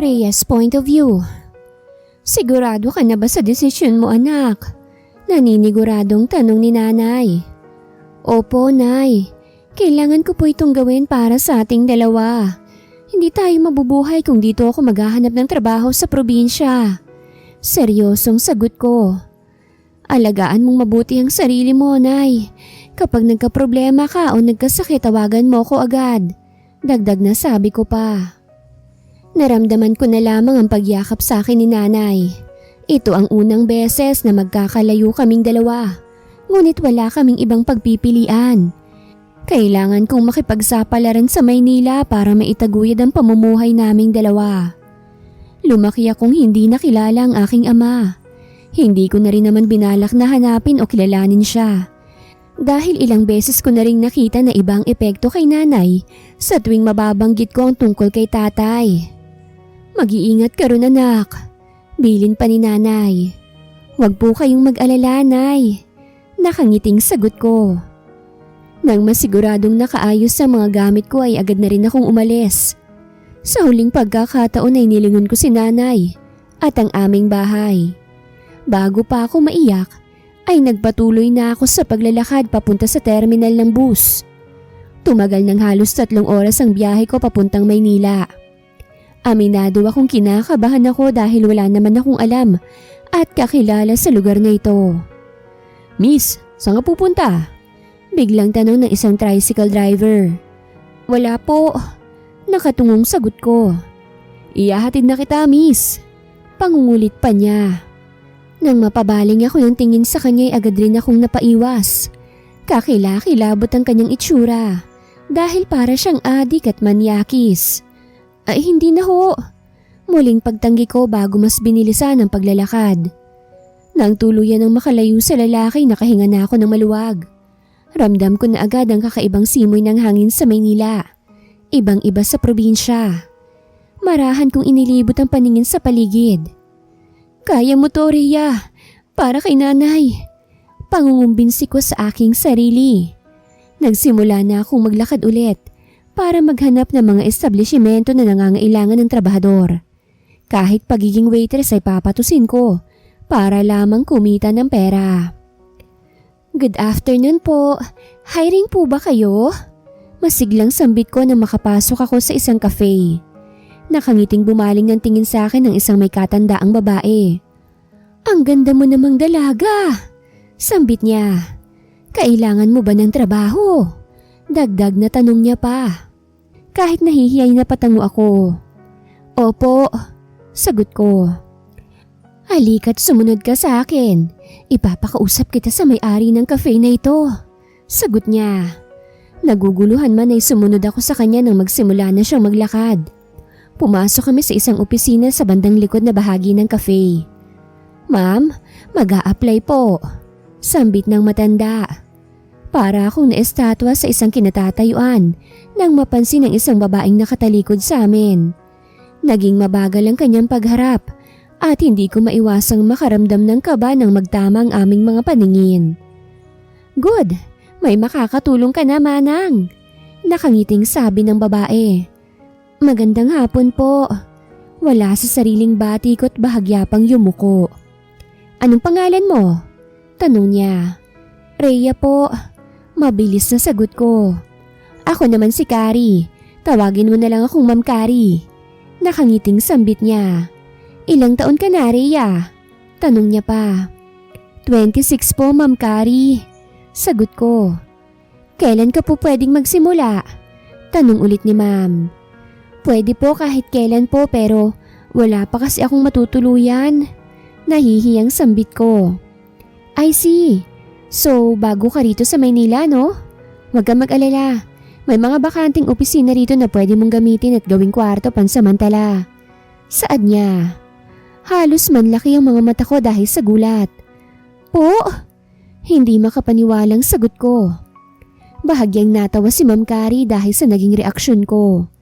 Rhea's point of view. Sigurado ka na ba sa desisyon mo, anak? Naniniguradong tanong ni nanay. Opo, nay. Kailangan ko po itong gawin para sa ating dalawa. Hindi tayo mabubuhay kung dito ako maghahanap ng trabaho sa probinsya. Seryosong sagot ko. Alagaan mong mabuti ang sarili mo, nay. Kapag nagkaproblema ka o nagkasakit, tawagan mo ko agad. Dagdag na sabi ko pa. Naramdaman ko na lamang ang pagyakap sa akin ni nanay. Ito ang unang beses na magkakalayo kaming dalawa. Ngunit wala kaming ibang pagpipilian. Kailangan kong makipagsapalaran sa Maynila para maitaguyod ang pamumuhay naming dalawa. Lumaki akong hindi nakilala ang aking ama. Hindi ko na rin naman binalak na hanapin o kilalanin siya. Dahil ilang beses ko na rin nakita na ibang epekto kay nanay sa tuwing mababanggit ko ang tungkol kay tatay. Mag-iingat ka ron, anak. Bilin pa ni nanay. Huwag po kayong mag-alala, nay. Nakangiting sagot ko. Nang masiguradong nakaayos sa mga gamit ko ay agad na rin akong umalis. Sa huling pagkakataon ay nilingon ko si nanay at ang aming bahay. Bago pa ako maiyak ay nagpatuloy na ako sa paglalakad papunta sa terminal ng bus. Tumagal ng halos 3 oras ang biyahe ko papuntang Maynila. Aminado akong kinakabahan ako dahil wala naman akong alam at kakilala sa lugar na ito. Miss, saan ka pupunta? Biglang tanong ng isang tricycle driver. Wala po. Nakatungong sagot ko. Iyahatid na kita, miss. Pangungulit pa niya. Nang mapabaling ako ng tingin sa kanya ay agad rin akong napaiwas. Kakilakilabot ang kanyang itsura dahil para siyang adik at manyakis. Ay hindi na ho. Muling pagtanggi ko bago mas binilisan ang paglalakad. Nang tuluyan ng makalayo sa lalaki, nakahinga na ako ng maluwag. Ramdam ko na agad ang kakaibang simoy ng hangin sa Maynila. Ibang-iba sa probinsya. Marahan kong inilibot ang paningin sa paligid. Kaya mo to, Rhea. Para kay nanay. Pangungumbinsi ko sa aking sarili. Nagsimula na akong maglakad ulit para maghanap ng mga establishmento na nangangailangan ng trabahador. Kahit pagiging waitress ay papatusin ko para lamang kumita ng pera. Good afternoon po. Hiring po ba kayo? Masiglang sambit ko nang makapasok ako sa isang cafe. Nakangiting bumaling ng tingin sa akin ng isang may katandaang babae. Ang ganda mo namang dalaga. Sambit niya. Kailangan mo ba ng trabaho? Dagdag na tanong niya pa. Kahit nahihiyay na patango ako. Opo, sagot ko. Halika't sumunod ka sa akin. Ipapakausap kita sa may-ari ng cafe na ito. Sagot niya. Naguguluhan man ay sumunod ako sa kanya nang magsimula na siyang maglakad. Pumasok kami sa isang opisina sa bandang likod na bahagi ng cafe. Ma'am, mag-a-apply po. Sambit ng matanda. Para akong naestatwa sa isang kinatatayuan nang mapansin ng isang babaeng nakatalikod sa amin. Naging mabagal ang kanyang pagharap at hindi ko maiwasang makaramdam ng kaba nang magtama ang aming mga paningin. Good, may makakatulong ka na, manang. Nakangiting sabi ng babae. Magandang hapon po. Wala sa sariling bati ko't bahagya pang yumuko. Anong pangalan mo? Tanong niya. Rhea po. Mabilis na sagot ko. Ako naman si Kari. Tawagin mo na lang akong Ma'am Kari. Nakangiting sambit niya. Ilang taon ka na, Rhea? Tanong niya pa. 26 po, Ma'am Kari. Sagot ko. Kailan ka po pwedeng magsimula? Tanong ulit ni Ma'am. Pwede po kahit kailan po pero wala pa kasi akong matutuluyan. Nahihiyang sambit ko. I see. So, bago ka rito sa Maynila, no? Huwag kang mag-alala. May mga bakanting opisina rito na pwede mong gamitin at gawing kwarto pansamantala. Saad niya. Halos manlaki ang mga mata ko dahil sa gulat. Po? Hindi makapaniwalang sagot ko. Bahagyang natawa si Ma'am Kari dahil sa naging reaksyon ko.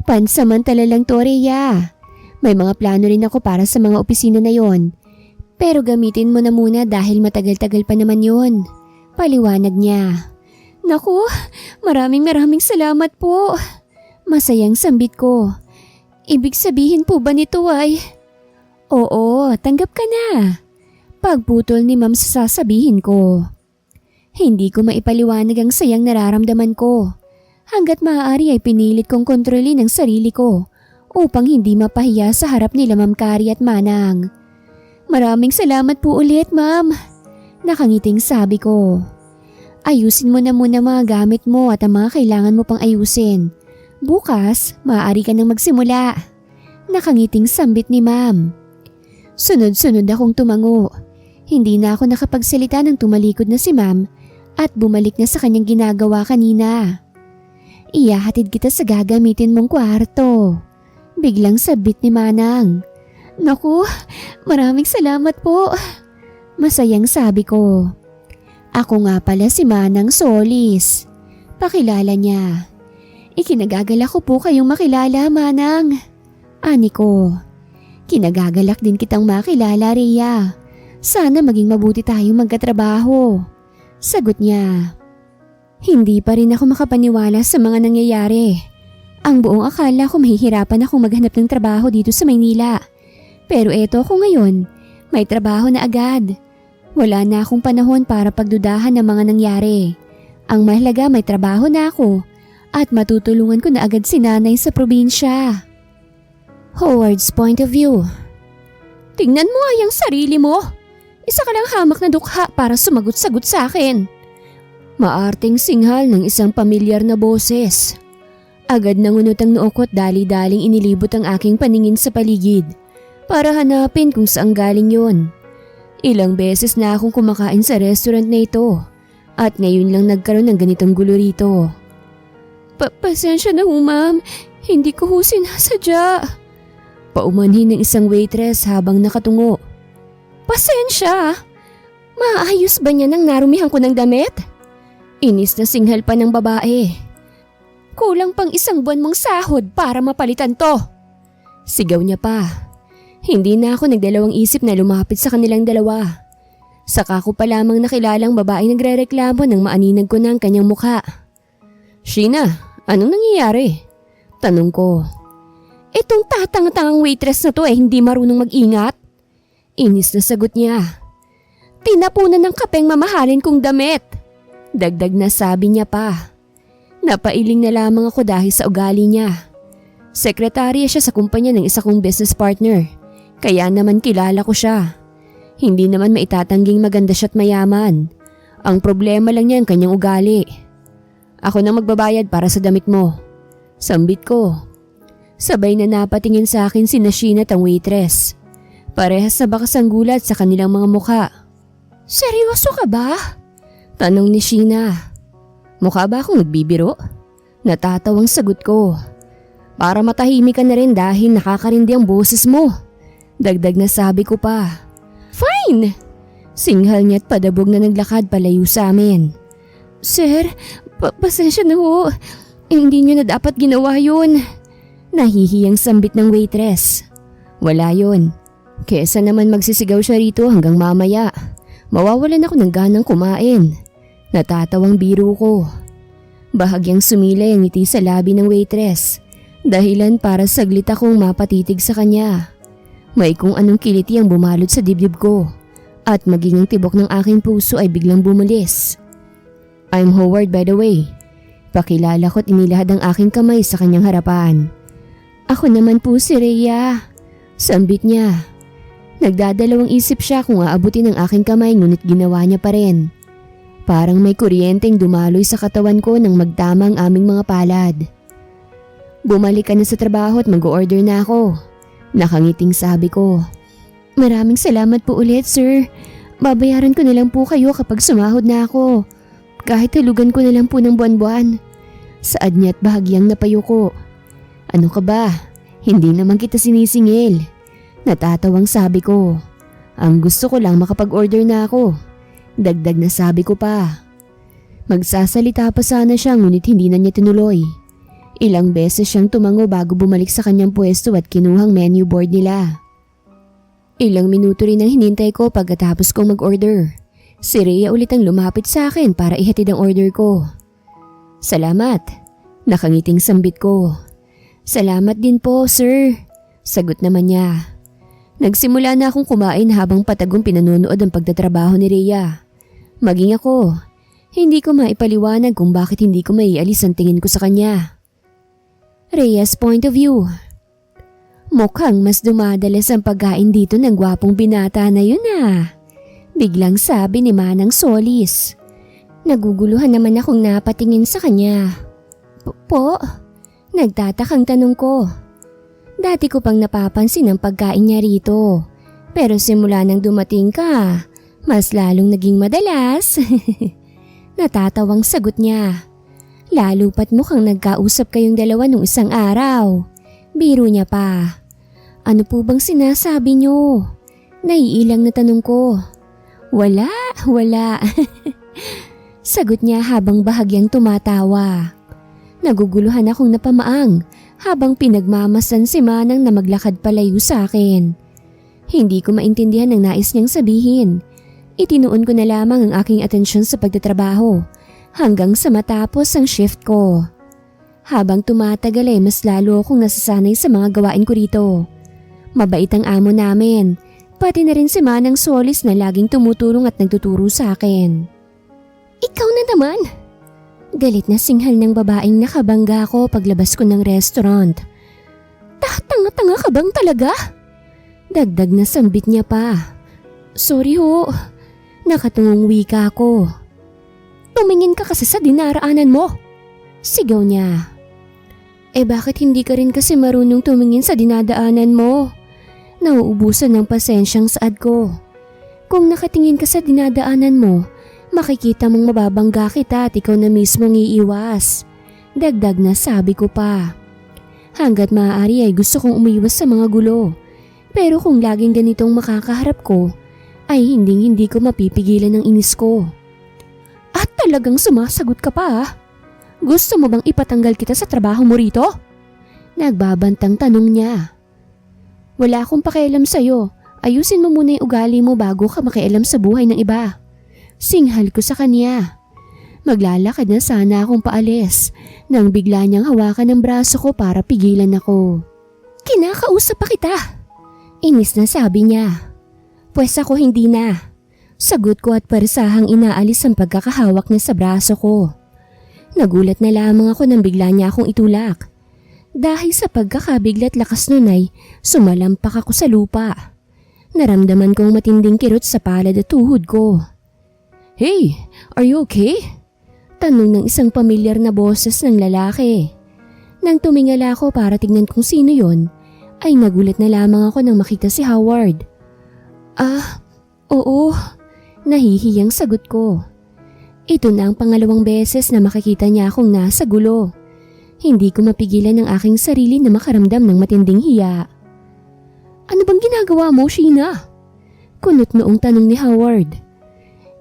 Pansamantala lang to, Rhea. May mga plano rin ako para sa mga opisina na yon. Pero gamitin mo na muna dahil matagal-tagal pa naman yon. Paliwanag niya. Naku, maraming salamat po. Masayang sambit ko. Ibig sabihin po ba nito ay… Oo, tanggap ka na. Pagputol ni ma'am sa sasabihin ko. Hindi ko maipaliwanag ang sayang nararamdaman ko. Hanggat maaari ay pinilit kong kontrolin ang sarili ko upang hindi mapahiya sa harap nila Ma'am Carrie at Manang. Maraming salamat po ulit, ma'am. Nakangiting sabi ko. Ayusin mo na muna mga gamit mo at ang mga kailangan mo pang ayusin. Bukas, maaari ka nang magsimula. Nakangiting sambit ni ma'am. Sunod-sunod akong tumango. Hindi na ako nakapagsalita nang tumalikod na si ma'am at bumalik na sa kanyang ginagawa kanina. Iyahatid kita sa gagamitin mong kwarto. Biglang sabit ni Manang. Naku, maraming salamat po. Masayang sabi ko. Ako nga pala si Manang Solis. Pakilala niya. Ikinagagalak ko po kayong makilala, Manang. Ani ko. Kinagagalak din kitang makilala, Rhea. Sana maging mabuti tayong magkatrabaho. Sagot niya. Hindi pa rin ako makapaniwala sa mga nangyayari. Ang buong akala ko mahihirapan akong maghanap ng trabaho dito sa Maynila. Pero eto ako ngayon, may trabaho na agad. Wala na akong panahon para pagdudahan ng mga nangyari. Ang mahalaga may trabaho na ako at matutulungan ko na agad si nanay sa probinsya. Howard's point of view. Tingnan mo nga yung sarili mo. Isa ka lang hamak na dukha para sumagot-sagot sa akin. Maarting singhal ng isang pamilyar na boses. Agad nangunot ang noo ko't dali-daling inilibot ang aking paningin sa paligid para hanapin kung saan galing yon. Ilang beses na akong kumakain sa restaurant na ito at ngayon lang nagkaroon ng ganitong gulo rito. Pasensya na ho, ma'am. Hindi ko ho sinasadya. Paumanhin ng isang waitress habang nakatungo. Pasensya? Maayos ba niya nang narumihan ko ng damit? Inis na singhal pa ng babae. Kulang pang 1 buwan mong sahod para mapalitan to. Sigaw niya pa. Hindi na ako nagdalawang isip na lumapit sa kanilang dalawa. Saka ko pa lamang nakilalang babae nagrereklamo ng maaninag ko ng kanyang mukha. Sheena, anong nangyayari? Tanong ko. Itong tatang-tangang waitress na to hindi marunong mag-ingat. Inis na sagot niya. Tinapunan ng kapeng mamahalin kong damit. Dagdag na sabi niya pa. Napailing na lamang ako dahil sa ugali niya. Sekretarya siya sa kumpanya ng isa kong business partner. Kaya naman kilala ko siya. Hindi naman maitatangging maganda siya't mayaman. Ang problema lang niya ang kanyang ugali. Ako nang magbabayad para sa damit mo. Sambit ko. Sabay na napatingin sa akin si Sheena at ang waitress. Parehas na bakas ang gulat sa kanilang mga mukha. Seryoso ka ba? Tanong ni Sheena. Mukha ba akong nagbibiro? Natatawang sagot ko. Para matahimik ka na rin dahil nakakarindi ang boses mo. Dagdag na sabi ko pa. Fine! Singhal niya't padabog na naglakad palayo sa amin. Sir, pasensya na ho. Hindi niyo na dapat ginawa yun. Nahihiyang sambit ng waitress. Wala yun. Kesa naman magsisigaw siya rito hanggang mamaya. Mawawalan ako ng ganang kumain. Natatawang biro ko. Bahagyang sumilay ang ngiti sa labi ng waitress. Dahilan para saglit akong mapatitig sa kanya. May kung anong kiliti ang bumalot sa dibdib ko. At maging ang tibok ng aking puso ay biglang bumulis. I'm Howard by the way. Pakilala ko't inilahad ang aking kamay sa kanyang harapan. Ako naman po si Rhea. Sambit niya. Nagdadalawang isip siya kung aabutin ang aking kamay ngunit ginawa niya pa rin. Parang may kuryenteng dumaloy sa katawan ko nang magtama ang aming mga palad. Bumalik ka na sa trabaho at mag-order na ako. Nakangiting sabi ko. Maraming salamat po ulit, sir. Babayaran ko na lang po kayo kapag sumahod na ako. Kahit hulugan ko na lang po ng buwan-buwan. Saad niya at bahagyang napayuko. Ano ka ba? Hindi naman kita sinisingil. Natatawang sabi ko. Ang gusto ko lang makapag-order na ako. Dagdag na sabi ko pa. Magsasalita pa sana siya ngunit hindi na niya tinuloy. Ilang beses siyang tumango bago bumalik sa kanyang pwesto at kinuhang menu board nila. Ilang minuto rin ang hinintay ko pagkatapos kong mag-order. Si Rhea ulit ang lumapit sa akin para ihatid ang order ko. Salamat. Nakangiting sambit ko. Salamat din po, sir. Sagot naman niya. Nagsimula na akong kumain habang patagong pinanonood ang pagtatrabaho ni Rhea. Maging ako, hindi ko maipaliwanag kung bakit hindi ko maialis ang tingin ko sa kanya. Rhea's point of view. Mukhang mas dumadalas ang pagkain dito ng gwapong binata na yun ah. Biglang sabi ni Manang Solis. Naguguluhan naman akong napatingin sa kanya. Po? Nagtatakang tanong ko. Dati ko pang napapansin ang pagkain niya rito. Pero simula nang dumating ka, mas lalong naging madalas. Natatawang sagot niya. Lalo pat mukhang nagkausap kayong dalawa nung isang araw. Biro niya pa. Ano po bang sinasabi niyo? Naiilang na tanong ko. Wala. Sagot niya habang bahagyang tumatawa. Naguguluhan akong napamaang habang pinagmamasan si Manang na maglakad palayo sa akin. Hindi ko maintindihan ang nais niyang sabihin. Itinuon ko na lamang ang aking atensyon sa pagtatrabaho hanggang sa matapos ang shift ko. Habang tumatagal ay mas lalo akong nasasanay sa mga gawain ko rito. Mabait ang amo namin, pati na rin si Manang Solis na laging tumutulong at nagtuturo sa akin. Ikaw na naman! Galit na singhal ng babaeng nakabangga ko paglabas ko ng restaurant. Tanga-tanga ka bang talaga? Dagdag na sambit niya pa. Sorry ho, nakatungong wika ko. Tumingin ka kasi sa dinaraanan mo. Sigaw niya. Bakit hindi ka rin kasi marunong tumingin sa dinadaanan mo? Nauubusan ng pasensyang saad ko. Kung nakatingin ka sa dinadaanan mo, makikita mong mababangga kita at ikaw na mismong iiwas. Dagdag na sabi ko pa. Hanggat maaari ay gusto kong umiwas sa mga gulo. Pero kung laging ganitong makakaharap ko, ay hindi ko mapipigilan ng inis ko. At talagang sumasagot ka pa ah. Gusto mo bang ipatanggal kita sa trabaho mo rito? Nagbabantang tanong niya. Wala akong pakialam sa'yo. Ayusin mo muna yung ugali mo bago ka makialam sa buhay ng iba. Singhal ko sa kanya. Maglalakad na sana akong paalis nang bigla niyang hawakan ang braso ko para pigilan ako. Kinakausap pa kita. Inis na sabi niya. Pwes ako hindi na. Sagot ko at paresahang inaalis ang pagkakahawak niya sa braso ko. Nagulat na lamang ako nang bigla niya akong itulak. Dahil sa pagkakabigla't lakas nun ay sumalampak ako sa lupa. Naramdaman kong matinding kirot sa palad at tuhod ko. Hey, are you okay? Tanong ng isang pamilyar na boses ng lalaki. Nang tumingala ako para tignan kung sino yon, ay nagulat na lamang ako nang makita si Howard. Oo, nahihiyang sagot ko. Ito na ang pangalawang beses na makikita niya akong nasa gulo. Hindi ko mapigilan ang aking sarili na makaramdam ng matinding hiya. Ano bang ginagawa mo, Sheena? Kunot noong tanong ni Howard.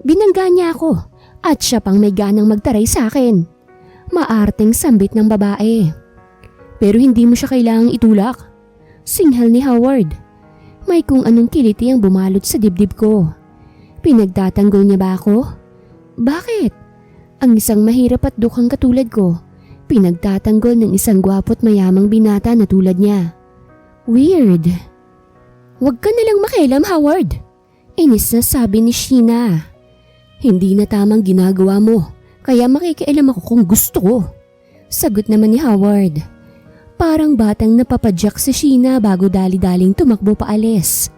Binangga niya ako at siya pang may ganang magtaray sa akin. Maarteng sambit ng babae. Pero hindi mo siya kailangang itulak. Singhal ni Howard. May kung anong kiliti ang bumalot sa dibdib ko. Pinagtatanggol niya ba ako? Bakit? Ang isang mahirap at dukhang katulad ko, pinagtatanggol ng isang gwapo't mayamang binata na tulad niya. Weird. Huwag ka nalang makialam, Howard. Inis na sabi ni Sheena. Hindi na tamang ginagawa mo, kaya makikialam ako kung gusto ko. Sagot naman ni Howard. Parang batang napapadyak si Sheena bago dali-daling tumakbo paalis.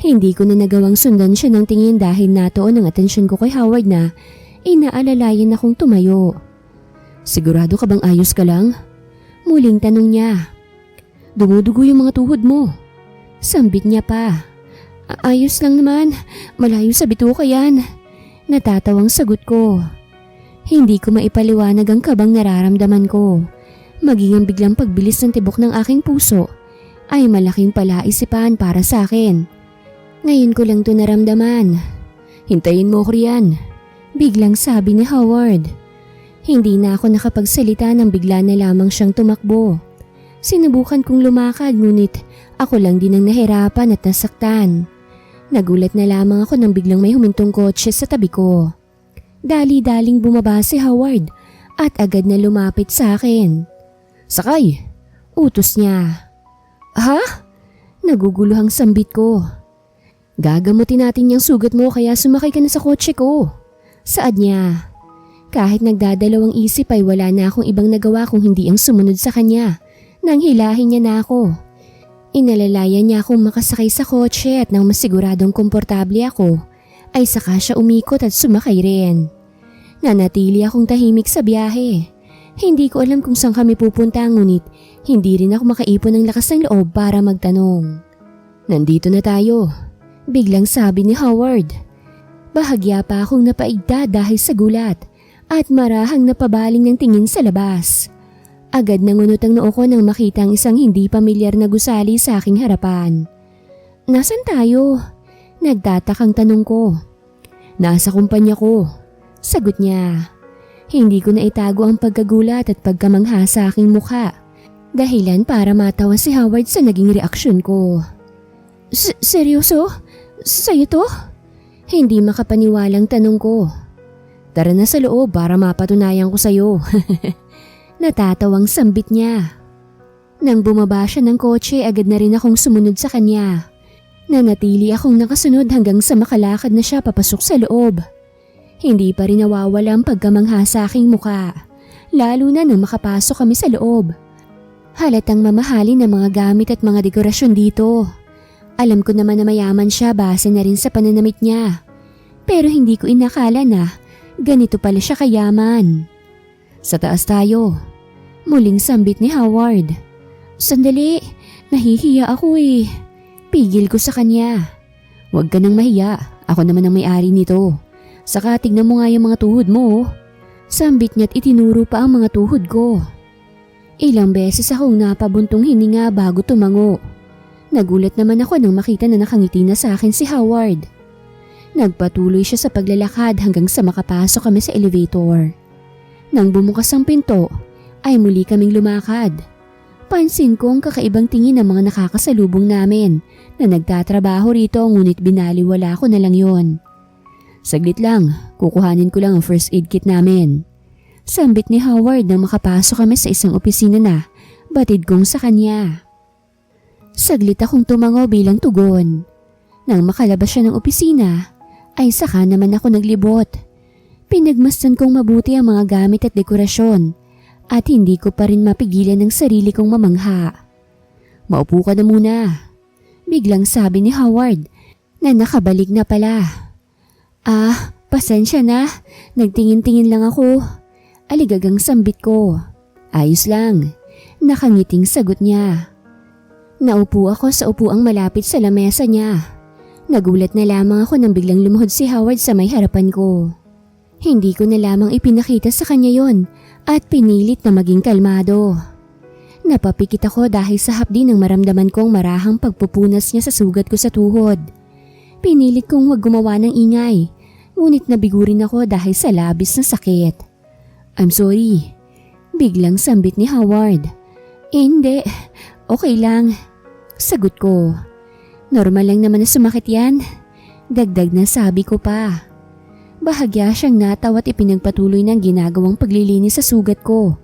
Hindi ko na nagawang sundan siya ng tingin dahil natuon ang atensyon ko kay Howard na inaalalayan akong tumayo. Sigurado ka bang ayos ka lang? Muling tanong niya. Dumudugo yung mga tuhod mo. Sambit niya pa. Ayos lang naman, malayo sa bituka yan. Natatawang sagot ko. Hindi ko maipaliwanag ang kabang nararamdaman ko. Maging ang biglang pagbilis ng tibok ng aking puso ay malaking palaisipan para sa akin. Ngayon ko lang to naramdaman. Hintayin mo ko riyan. Biglang sabi ni Howard. Hindi na ako nakapagsalita nang bigla na lamang siyang tumakbo. Sinubukan kong lumakad ngunit ako lang din ang nahirapan at nasaktan. Nagulat na lamang ako nang biglang may humintong kotse sa tabi ko. Dali-daling bumaba si Howard at agad na lumapit sa akin. Sakay! Utos niya. Ha? Naguguluhang sambit ko. Gagamutin natin yung sugat mo kaya sumakay ka na sa kotse ko. Saad niya. Kahit nagdadalawang isip ay wala na akong ibang nagawa kung hindi ang sumunod sa kanya nang hilahin niya na ako. Inalalayan niya akong makasakay sa kotse at nang masiguradong komportable ako ay saka siya umikot at sumakay rin. Nanatili akong tahimik sa biyahe. Hindi ko alam kung saan kami pupunta ngunit hindi rin ako makaipon ng lakas ng loob para magtanong. Nandito na tayo, biglang sabi ni Howard. Bahagya pa akong napaigda dahil sa gulat at marahang napabaling ng tingin sa labas. Agad nangunot ang noo ko nang makita ang isang hindi pamilyar na gusali sa aking harapan. Nasaan tayo? Nagtatakang tanong ko. Nasa kumpanya ko. Sagot niya. Hindi ko na itago ang pagkagulat at pagkamangha sa aking mukha. Dahilan para matawa si Howard sa naging reaksyon ko. Seryoso? Sa'yo to? Hindi makapaniwalang tanong ko. Tara na sa loob para mapatunayan ko sa'yo. Natatawang sambit niya. Nang bumaba siya ng kotse, agad na rin akong sumunod sa kanya. Nanatili akong nakasunod hanggang sa makalakad na siya papasok sa loob. Hindi pa rin nawawala ang pagkamangha sa aking muka, lalo na nung makapasok kami sa loob. Halatang mamahalin ang mga gamit at mga dekorasyon dito. Alam ko naman na mayaman siya base na rin sa pananamit niya. Pero hindi ko inakala na ganito pala siya kayaman. Sa taas tayo. Muling sambit ni Howard. Sandali, nahihiya ako eh. Pigil ko sa kanya. Huwag ka nang mahiya, ako naman ang may-ari nito. Saka tignan mo nga yung mga tuhod mo. Sambit niya't itinuro pa ang mga tuhod ko. Ilang beses akong napabuntong hininga bago tumango. Nagulat naman ako nang makita na nakangiti na sa akin si Howard. Nagpatuloy siya sa paglalakad hanggang sa makapasok kami sa elevator. Nang bumukas ang pinto, ay muli kaming lumakad. Pansin ko ang kakaibang tingin ng mga nakakasalubong namin na nagtatrabaho rito ngunit binaliwala ko na lang yon. Saglit lang, kukuhanin ko lang ang first aid kit namin. Sambit ni Howard nang makapasok kami sa isang opisina na batid kong sa kanya. Saglit akong tumango bilang tugon. Nang makalabas siya ng opisina, ay saka naman ako naglibot. Pinagmasdan kong mabuti ang mga gamit at dekorasyon at hindi ko pa rin mapigilan ng sarili kong mamangha. Maupo ka na muna. Biglang sabi ni Howard na nakabalik na pala. Pasensya na. Nagtingin-tingin lang ako. Aligagang sambit ko. Ayos lang. Nakangiting sagot niya. Naupo ako sa upuang malapit sa lamesa niya. Nagulat na lamang ako nang biglang lumuhod si Howard sa may harapan ko. Hindi ko na lamang ipinakita sa kanya yon at pinilit na maging kalmado. Napapikit ako dahil sa hapdi ng maramdaman kong marahang pagpupunas niya sa sugat ko sa tuhod. Pinilit kong huwag gumawa ng ingay, ngunit nabigurin ako dahil sa labis na sakit. I'm sorry. Biglang sambit ni Howard. Hindi, okay lang. Sagot ko. Normal lang naman na sumakit yan. Dagdag na sabi ko pa. Bahagya siyang natawa at ipinagpatuloy ng ginagawang paglilinis sa sugat ko.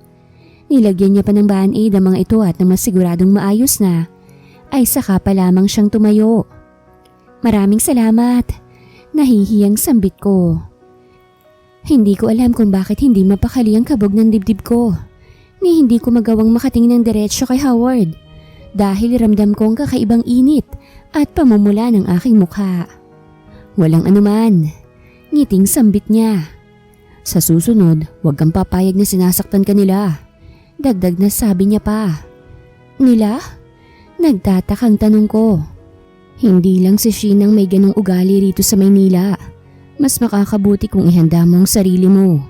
Nilagyan niya pa ng band-aid ang mga ito at nang masiguradong maayos na, ay saka pa lamang siyang tumayo. Maraming salamat. Nahihiyang sambit ko. Hindi ko alam kung bakit hindi mapakali ang kabog ng dibdib ko. Ni hindi ko magawang makatingin ng diretsyo kay Howard dahil ramdam ko ang kakaibang init at pamumula ng aking mukha. Walang anuman. Ngiting sambit niya. Sa susunod, huwag kang papayag na sinasaktan ka nila. Dagdag na sabi niya pa. Nila? Nagtatakang tanong ko. Hindi lang si Shinang may ganong ugali rito sa Maynila. Mas makakabuti kung ihanda mo ang sarili mo.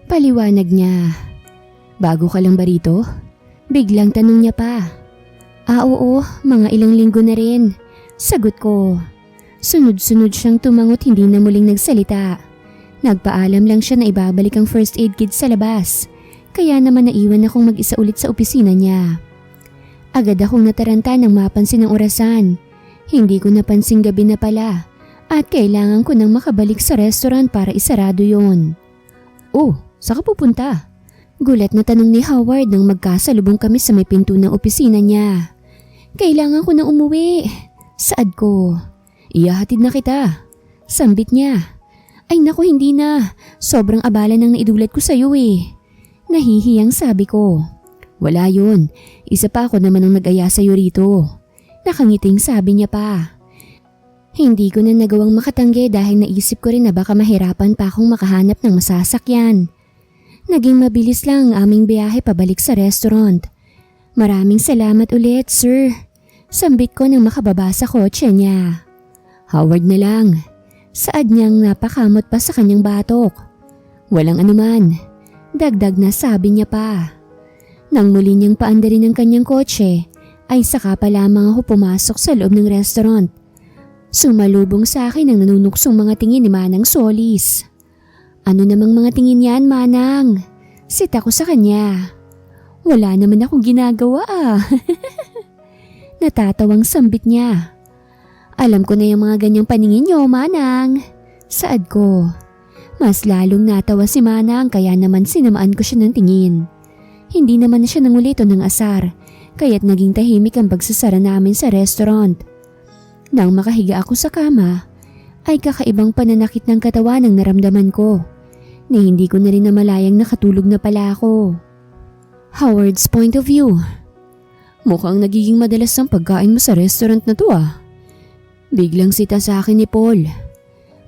Paliwanag niya. Bago ka lang ba rito? Biglang tanong niya pa. Oo, mga ilang linggo na rin. Sagot ko. Sunod-sunod siyang tumangot, hindi na muling nagsalita. Nagpaalam lang siya na ibabalik ang first aid kit sa labas. Kaya naman naiwan akong mag-isa ulit sa opisina niya. Agad akong nataranta nang mapansin ang orasan. Hindi ko napansin gabi na pala at kailangan ko nang makabalik sa restaurant para isarado yon. Oh, saan ka pupunta? Gulat na tanong ni Howard nang magkasalubong kami sa may pinto ng opisina niya. Kailangan ko nang umuwi. Saad ko. Iyahatid na kita. Sambit niya. Ay naku, hindi na. Sobrang abala nang naidulat ko sa'yo eh. Nahihiyang sabi ko. Wala yun. Isa pa ako naman ang nag-aya sa'yo rito. Nakangiting sabi niya pa. Hindi ko na nagawang makatanggi dahil naisip ko rin na baka mahirapan pa akong makahanap ng masasakyan. Naging mabilis lang ang aming biyahe pabalik sa restaurant. Maraming salamat ulit, sir. Sambit ko nang makababa sa kotse niya. Howard na lang. Saad niyang napakamot pa sa kanyang batok. Walang anuman. Dagdag na sabi niya pa. Nang muli niyang paandarin ang kanyang kotse, ay saka pa lamang ako pumasok sa loob ng restaurant. Sumalubong sa akin ang nanunuksong mga tingin ni Manang Solis. Ano namang mga tingin yan, Manang? Sit ako sa kanya. Wala naman akong ginagawa ah. Natatawang sambit niya. Alam ko na yung mga ganyang paningin niyo, Manang. Saad ko. Mas lalong natawa si Manang kaya naman sinamaan ko siya ng tingin. Hindi naman na siya nangulito ng asar, kaya't naging tahimik ang pagsasara namin sa restaurant. Nang makahiga ako sa kama, ay kakaibang pananakit ng katawan ang naramdaman ko, na hindi ko na rin namalayang nakatulog na pala ako. Howard's point of view. Mukhang nagiging madalas ang pagkain mo sa restaurant na to ah. Biglang sita sa akin ni Paul.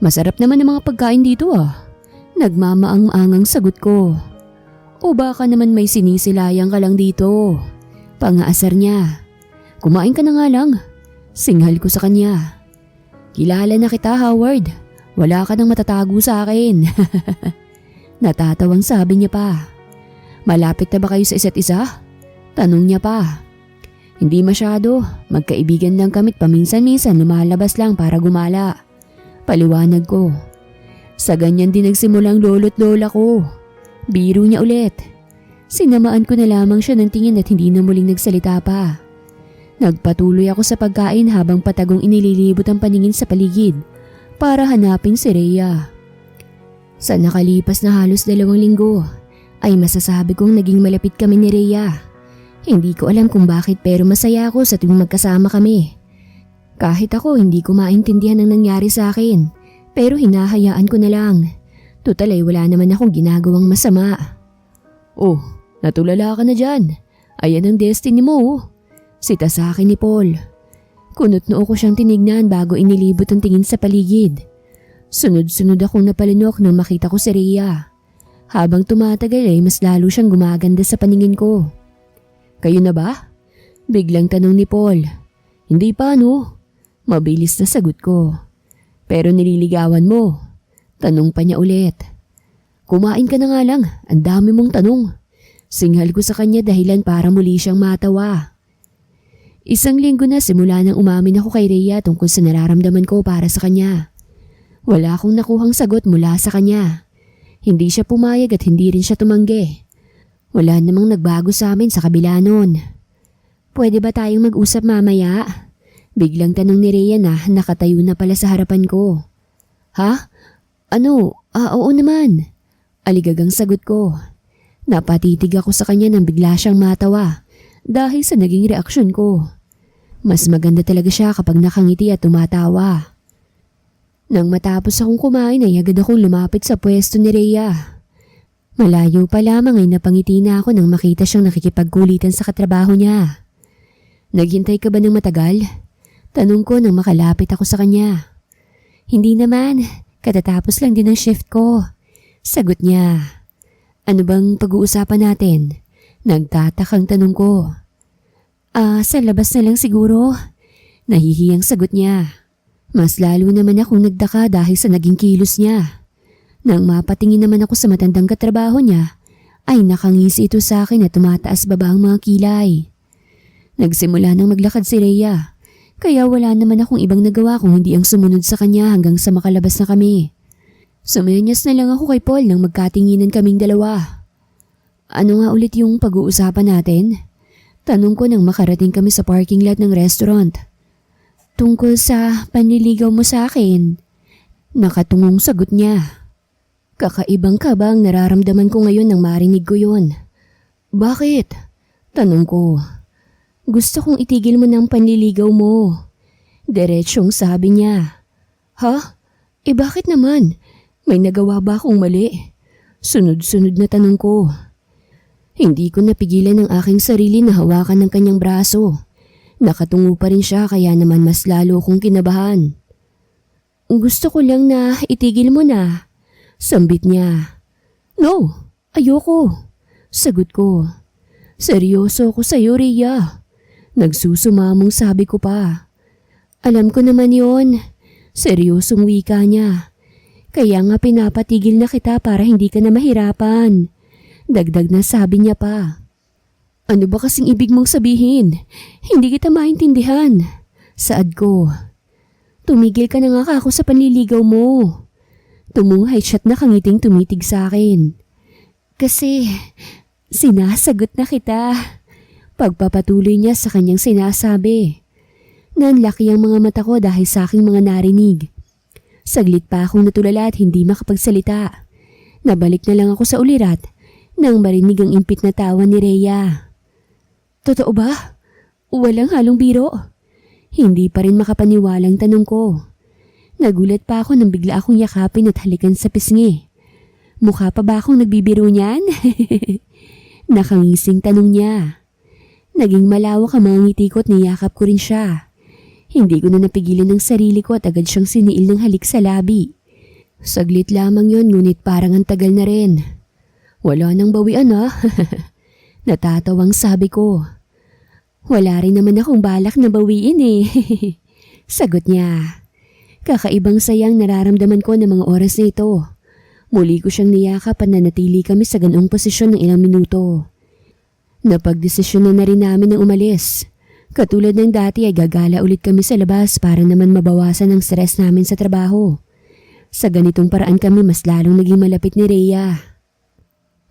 Masarap naman ang mga pagkain dito ah. Nagmamaang-angang sagot ko. O baka naman may sinisilayang ka lang dito. Pangaasar niya. Kumain ka na nga lang. Singhal ko sa kanya. Kilala na kita, Howard. Wala ka nang matatago sa akin. Natatawang sabi niya pa. Malapit na ba kayo sa isa't isa? Tanong niya pa. Hindi masyado. Magkaibigan lang kami't paminsan-minsan lumalabas lang para gumala. Paliwanag ko. Sa ganyan din nagsimulang lolo't lola ko. Biro niya ulit. Sinamaan ko na lamang siya ng tingin at hindi na muling nagsalita pa. Nagpatuloy ako sa pagkain habang patagong inililibot ang paningin sa paligid para hanapin si Rhea. Sa nakalipas na halos 2 linggo ay masasabi kong naging malapit kami ni Rhea. Hindi ko alam kung bakit pero masaya ako sa tuwing magkasama kami. Kahit ako hindi ko maintindihan ang nangyari sa akin pero hinahayaan ko na lang. Tutal ay wala naman akong ginagawang masama. Oh, natulala ka na dyan. Ayan ang destiny mo oh. Sita sa akin ni Paul. Kunot noo ko siyang tinignan bago inilibot ang tingin sa paligid. Sunod-sunod akong napalinok nang makita ko si Rhea. Habang tumatagal ay mas lalo siyang gumaganda sa paningin ko. Kayo na ba? Biglang tanong ni Paul. Hindi pa no. Mabilis na sagot ko. Pero nililigawan mo. Tanong pa niya ulit. Kumain ka na nga lang. Ang dami mong tanong. Singhal ko sa kanya dahilan para muli siyang matawa. 1 linggo na simula nang umamin ako kay Rhea tungkol sa nararamdaman ko para sa kanya. Wala akong nakuhang sagot mula sa kanya. Hindi siya pumayag at hindi rin siya tumanggi. Wala namang nagbago sa amin sa kabila nun. Pwede ba tayong mag-usap mamaya? Biglang tanong ni Rhea na nakatayo na pala sa harapan ko. Ha? Ano? Oo naman. Aligagang sagot ko. Napatitig ako sa kanya nang bigla siyang matawa dahil sa naging reaksyon ko. Mas maganda talaga siya kapag nakangiti at tumatawa. Nang matapos akong kumain ay agad akong lumapit sa pwesto ni Rhea. Malayo pa lamang ay napangiti na ako nang makita siyang nakikipagkulitan sa katrabaho niya. Naghintay ka ba ng matagal? Tanong ko nang makalapit ako sa kanya. Hindi naman, katatapos lang din ang shift ko. Sagot niya. Ano bang pag-uusapan natin? Nagtatakang tanong ko. Sa labas na lang siguro. Nahihiyang sagot niya. Mas lalo naman akong nagdaka dahil sa naging kilos niya. Nang mapatingin naman ako sa matandang katrabaho niya, ay nakangisi ito sa akin at tumataas baba ang mga kilay. Nagsimula nang maglakad si Rhea, kaya wala naman akong ibang nagawa kung hindi ang sumunod sa kanya hanggang sa makalabas na kami. Sumenyas na lang ako kay Paul nang magkatinginan kaming dalawa. Ano nga ulit yung pag-uusapan natin? Tanong ko nang makarating kami sa parking lot ng restaurant. Tungkol sa panliligaw mo sa akin. Nakatungong sagot niya. Kakaibang kabang nararamdaman ko ngayon nang marinig ko yun. Bakit? Tanong ko. Gusto kong itigil mo ng panliligaw mo. Diretsyong sabi niya. Ha? Bakit naman? May nagawa ba akong mali? Sunod-sunod na tanong ko. Hindi ko napigilan ang aking sarili na hawakan ng kanyang braso. Nakatungo pa rin siya kaya naman mas lalo kong kinabahan. Gusto ko lang na itigil mo na. Sambit niya. No, ayoko. Sagot ko. Seryoso ko sa'yo, Rhea. Nagsusumamong sabi ko pa. Alam ko naman yon. Seryosong wika niya. Kaya nga pinapatigil na kita para hindi ka na mahirapan. Dagdag na sabi niya pa. Ano ba kasing ibig mong sabihin? Hindi kita maintindihan. Saad ko. Tumigil ka na nga ako sa panliligaw mo. Tumuhay siya't nakangiting tumitig sa akin. Kasi sinasagot na kita. Pagpapatuloy niya sa kanyang sinasabi. Nanlaki ang mga mata ko dahil sa aking mga narinig. Saglit pa akong natulala at hindi makapagsalita. Nabalik na lang ako sa ulirat nang marinig ang impit na tawa ni Rhea. Totoo ba? Walang halong biro? Hindi pa rin makapaniwalang tanong ko. Nagulat pa ako nang bigla akong yakapin at halikan sa pisngi. Mukha pa ba akong nagbibiro niyan? Nakangising tanong niya. Naging malawak ang mga ngiti ko at niyakap ko rin siya. Hindi ko na napigilan ng sarili ko at agad siyang siniil ng halik sa labi. Saglit lamang yon ngunit parang ang tagal na rin. Wala nang bawian ah. Natatawang sabi ko. Wala rin naman akong balak na bawiin eh. Sagot niya. Kakaibang sayang nararamdaman ko ng mga oras na ito. Muli ko siyang niyakap at nanatili kami sa ganoong posisyon ng ilang minuto. Napagdesisyon na rin namin ng umalis. Katulad ng dati ay gagala ulit kami sa labas para naman mabawasan ang stress namin sa trabaho. Sa ganitong paraan kami mas lalong naging malapit ni Rhea.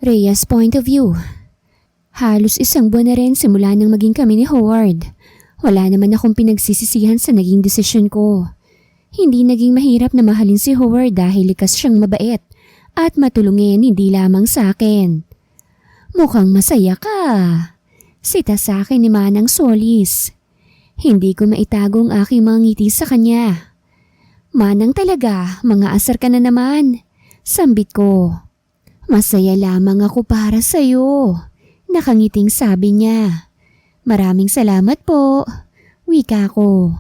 Rhea's point of view. Halos isang buwan na rin simula nang maging kami ni Howard. Wala naman akong pinagsisisihan sa naging desisyon ko. Hindi naging mahirap na mahalin si Howard dahil likas siyang mabait at matulungin hindi lamang sa akin. Mukhang masaya ka. Sita sa akin ni Manang Solis. Hindi ko maitago ang aking mga ngiti sa kanya. Manang talaga, mga asar ka na naman. Sambit ko. Masaya lamang ako para sa'yo. Nakangiting sabi niya. Maraming salamat po. Wika ko.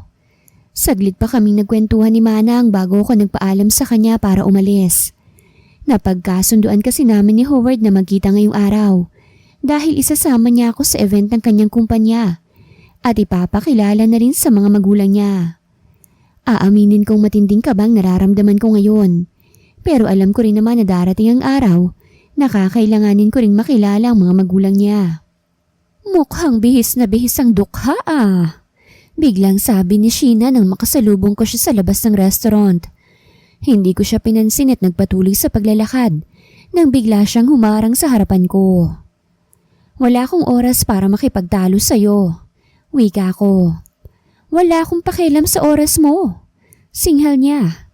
Saglit pa kaming nagkwentuhan ni Manang bago ako nagpaalam sa kanya para umalis. Napagkasunduan kasi namin ni Howard na magkita ngayong araw dahil isasama niya ako sa event ng kanyang kumpanya at ipapakilala na rin sa mga magulang niya. Aaminin kong matinding kabang nararamdaman ko ngayon pero alam ko rin naman na darating ang araw na kakailanganin ko rin makilala ang mga magulang niya. Mukhang bihis na bihis ang dukha ah. Biglang sabi ni Sheena nang makasalubong ko siya sa labas ng restaurant. Hindi ko siya pinansin at nagpatuloy sa paglalakad nang bigla siyang humarang sa harapan ko. Wala akong oras para makipagtalo sa'yo. Wika ko. Wala akong pakialam sa oras mo. Singhal niya.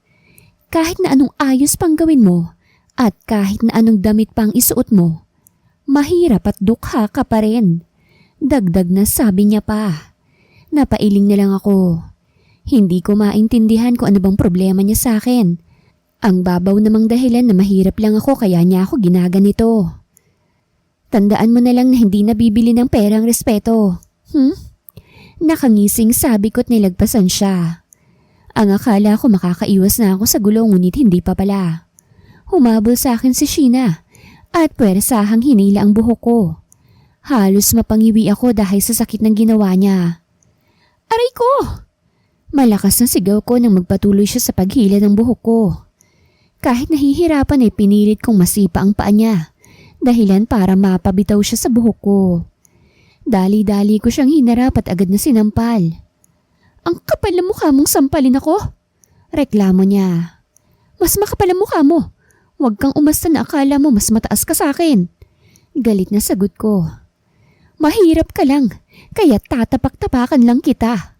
Kahit na anong ayos pang gawin mo at kahit na anong damit pang isuot mo, mahirap at dukha ka pa rin. Dagdag na sabi niya pa. Napailing na lang ako. Hindi ko maintindihan kung ano bang problema niya sa akin. Ang babaw namang dahilan na mahirap lang ako kaya niya ako ginaganito. Tandaan mo na lang na hindi nabibili ng perang respeto. Nakangising sabi ko't nilagpasan siya. Ang akala ko makakaiwas na ako sa gulong ngunit hindi pa pala. Humabol sa akin si Sheena at puwersahang hinila ang buhok ko. Halos mapangiwi ako dahil sa sakit ng ginawa niya. Aray ko! Malakas na sigaw ko nang magpatuloy siya sa paghila ng buhok ko. Kahit nahihirapan ay pinilit kong masipa ang paa niya, dahilan para mapabitaw siya sa buhok ko. Dali-dali ko siyang hinarap at agad na sinampal. Ang kapal na mukha mong sampalin ako? Reklamo niya. Mas makapal ang mukha mo. Huwag kang umasta na akala mo mas mataas ka sa akin. Galit na sagot ko. Mahirap ka lang, kaya tatapak-tapakan lang kita.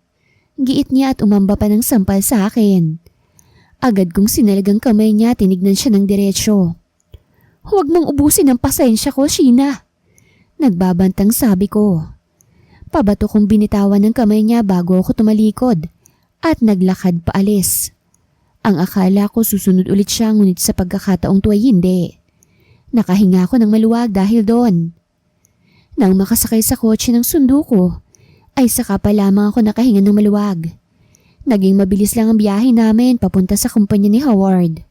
Giit niya at umamba pa ng sampal sa akin. Agad kong sinalagang kamay niya, tinignan siya ng diretsyo. Huwag mong ubusin ang pasensya ko, Sheena. Nagbabantang sabi ko. Pabato kong binitawan ng kamay niya bago ako tumalikod at naglakad paalis. Ang akala ko susunod ulit siya ngunit sa pagkakataong to ay hindi. Nakahinga ako ng maluwag dahil doon. Nang makasakay sa kotse ng sundo ko, ay saka pa lamang ako nakahinga ng maluwag. Naging mabilis lang ang biyahe namin papunta sa kumpanya ni Howard.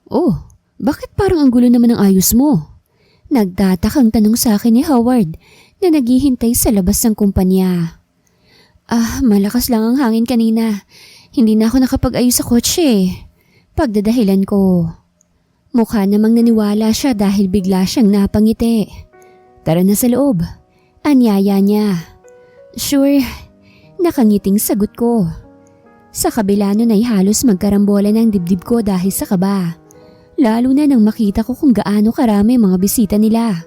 Oh, bakit parang ang gulo naman ng ayos mo? Nagtatakang tanong sa akin ni Howard na naghihintay sa labas ng kumpanya. Malakas lang ang hangin kanina. Hindi na ako nakapag-ayos sa kotse. Pagdadahilan ko. Mukha namang naniwala siya dahil bigla siyang napangiti. Tara na sa loob. Anyaya niya. Sure, nakangiting sagot ko. Sa kabila nun ay halos magkarambola ng dibdib ko dahil sa kaba. Lalo na nang makita ko kung gaano karami mga bisita nila.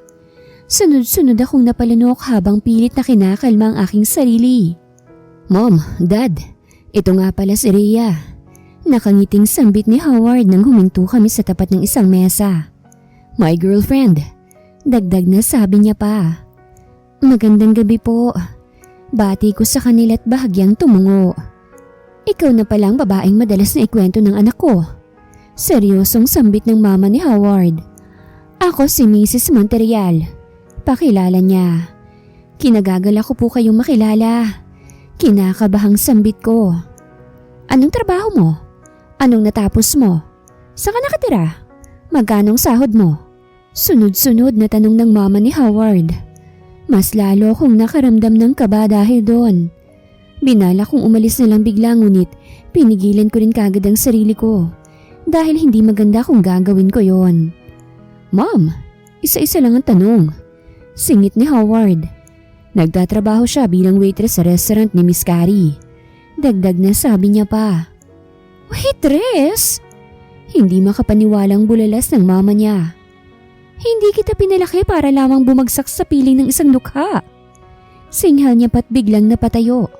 Sunod-sunod akong napalunok habang pilit na kinakalma ang aking sarili. Mom, Dad, ito nga pala si Rhea. Nakangiting sambit ni Howard nang huminto kami sa tapat ng isang mesa. My girlfriend, dagdag na sabi niya pa. Magandang gabi po. Bati ko sa kanila at bahagyang tumungo. Ikaw na palang babaeng madalas na ikwento ng anak ko. Seryosong sambit ng mama ni Howard. Ako si Mrs. Monterreal. Pakilala niya. Kinagagala ko po kayong makilala. Kinakabahang sambit ko. Anong trabaho mo? Anong natapos mo? Saan ka nakatira? Magkanong sahod mo? Sunod-sunod na tanong ng mama ni Howard. Mas lalo akong nakaramdam ng kaba dahil doon. Binala kong umalis na lang bigla ngunit pinigilan ko rin kagad ang sarili ko. Dahil hindi maganda kung gagawin ko yon. Mom, isa-isa lang ang tanong. Singit ni Howard. Nagtatrabaho siya bilang waitress sa restaurant ni Miss Carrie. Dagdag na sabi niya pa. Waitress? Hindi makapaniwalang bulalas ng mama niya. Hindi kita pinalaki para lamang bumagsak sa piling ng isang dukha. Singhal niya pat biglang napatayo.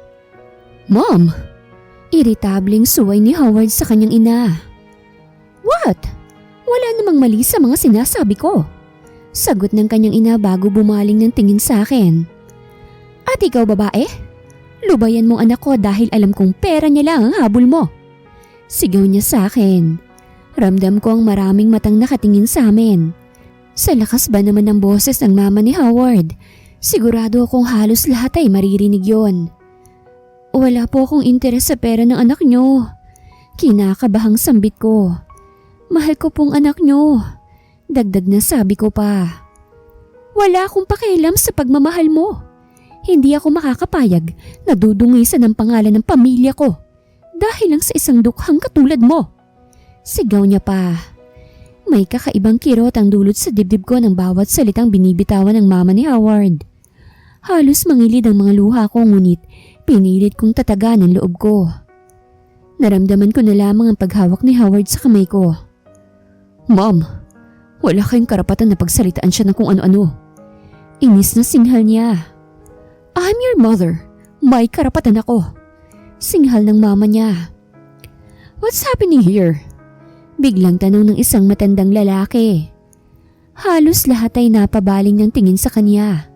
Mom! Iritableng suway ni Howard sa kanyang ina. What? Wala namang mali sa mga sinasabi ko. Sagot ng kanyang ina bago bumaling ng tingin sa akin. At ikaw babae? Lubayan mong anak ko dahil alam kong pera niya lang ang habol mo. Sigaw niya sa akin. Ramdam ko ang maraming matang nakatingin sa amin. Sa lakas ba naman ng boses ng mama ni Howard, sigurado akong halos lahat ay maririnig yon. Wala po akong interes sa pera ng anak niyo. Kinakabahang sambit ko. Mahal ko pong anak niyo. Dagdag na sabi ko pa. Wala akong pakialam sa pagmamahal mo. Hindi ako makakapayag na dudungisan ang pangalan ng pamilya ko dahil lang sa isang dukhang katulad mo. Sigaw niya pa. May kakaibang kirot ang dulot sa dibdib ko ng bawat salitang binibitawan ng mama ni Howard. Halos mangilid ang mga luha ko ngunit pinilit kong tatagan ang loob ko. Naramdaman ko na lamang ang paghawak ni Howard sa kamay ko. Mom, wala kayong karapatan na pagsalitaan siya ng kung ano-ano. Inis na singhal niya. I'm your mother. May karapatan ako. Singhal ng mama niya. What's happening here? Biglang tanong ng isang matandang lalaki. Halos lahat ay napabaling ng tingin sa kanya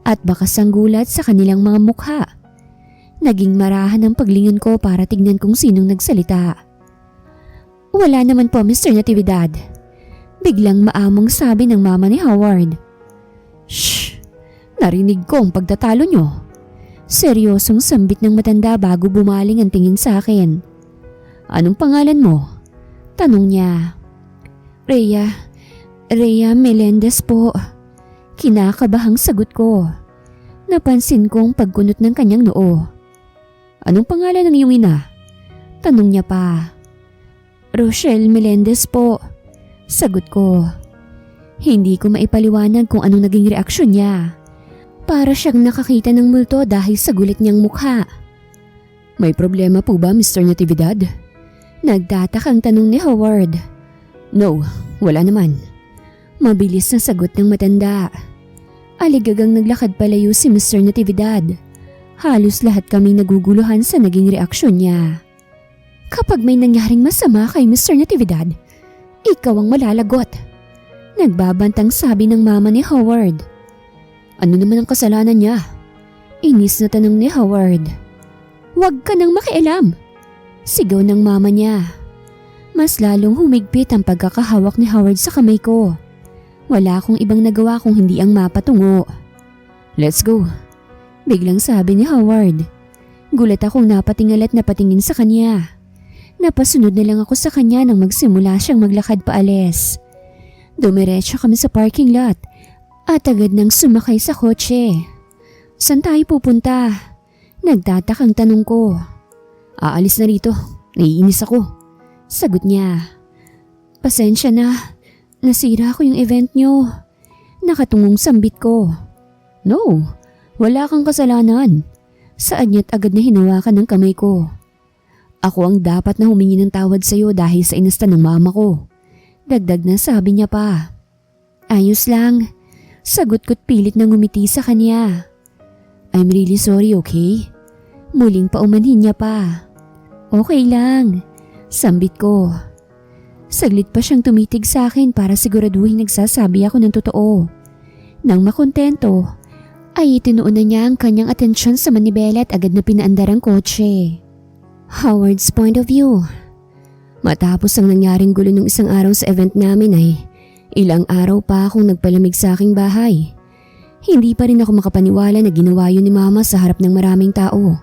at bakas ang gulat sa kanilang mga mukha. Naging marahan ang paglingon ko para tignan kung sinong nagsalita. Wala naman po, Mr. Natividad. Biglang maamong sabi ng mama ni Howard. Shh! Narinig ko ang pagtatalo nyo. Seryosong sambit ng matanda bago bumaling ang tingin sa akin. Anong pangalan mo? Tanong niya. Rhea Melendez po. Kinakabahang sagot ko. Napansin kong pagkunot ng kanyang noo. Anong pangalan ng iyong ina? Tanong niya pa. Rochelle Melendez po. Sagot ko. Hindi ko maipaliwanag kung anong naging reaksyon niya. Para siyang nakakita ng multo dahil sa gulit niyang mukha. May problema po ba, Mr. Natividad? Nagtatakang tanong ni Howard. No, wala naman. Mabilis na sagot ng matanda. Aligagang naglakad palayo si Mr. Natividad. Halos lahat kami naguguluhan sa naging reaksyon niya. Kapag may nangyaring masama kay Mr. Natividad, ikaw ang malalagot. Nagbabantang sabi ng mama ni Howard. Ano naman ang kasalanan niya? Inis na tanong ni Howard. Huwag ka nang makialam! Sigaw ng mama niya. Mas lalong humigpit ang pagkakahawak ni Howard sa kamay ko. Wala akong ibang nagawa kung hindi ang mapatungo. Let's go! Biglang sabi ni Howard. Gulat akong napatingal at napatingin sa kanya. Napasunod na lang ako sa kanya nang magsimula siyang maglakad paalis. Dumiretso kami sa parking lot at agad nang sumakay sa kotse. Saan tayo pupunta? Nagtatakang tanong ko. Aalis na rito. Naiinis ako. Sagot niya. Pasensya na. Nasira ko yung event nyo. Nakatungong sambit ko. No, wala kang kasalanan. Saan niya't agad na hinawakan ng kamay ko. Ako ang dapat na humingi ng tawad sa'yo dahil sa inasta ng mama ko. Dagdag na sabi niya pa. Ayos lang. Sagot ko't pilit na ngumiti sa kanya. I'm really sorry, okay? Muling paumanhin niya pa. Okay lang. Sambit ko. Saglit pa siyang tumitig sa akin para siguraduhin nagsasabi ako ng totoo. Nang makontento, ay itinuon na niya ang kanyang atensyon sa manibela at agad na pinaandar ang kotse. Howard's point of view. Matapos ang nangyaring gulo ng isang araw sa event namin ay ilang araw pa akong nagpalamig sa aking bahay. Hindi pa rin ako makapaniwala na ginawa yun ni mama sa harap ng maraming tao.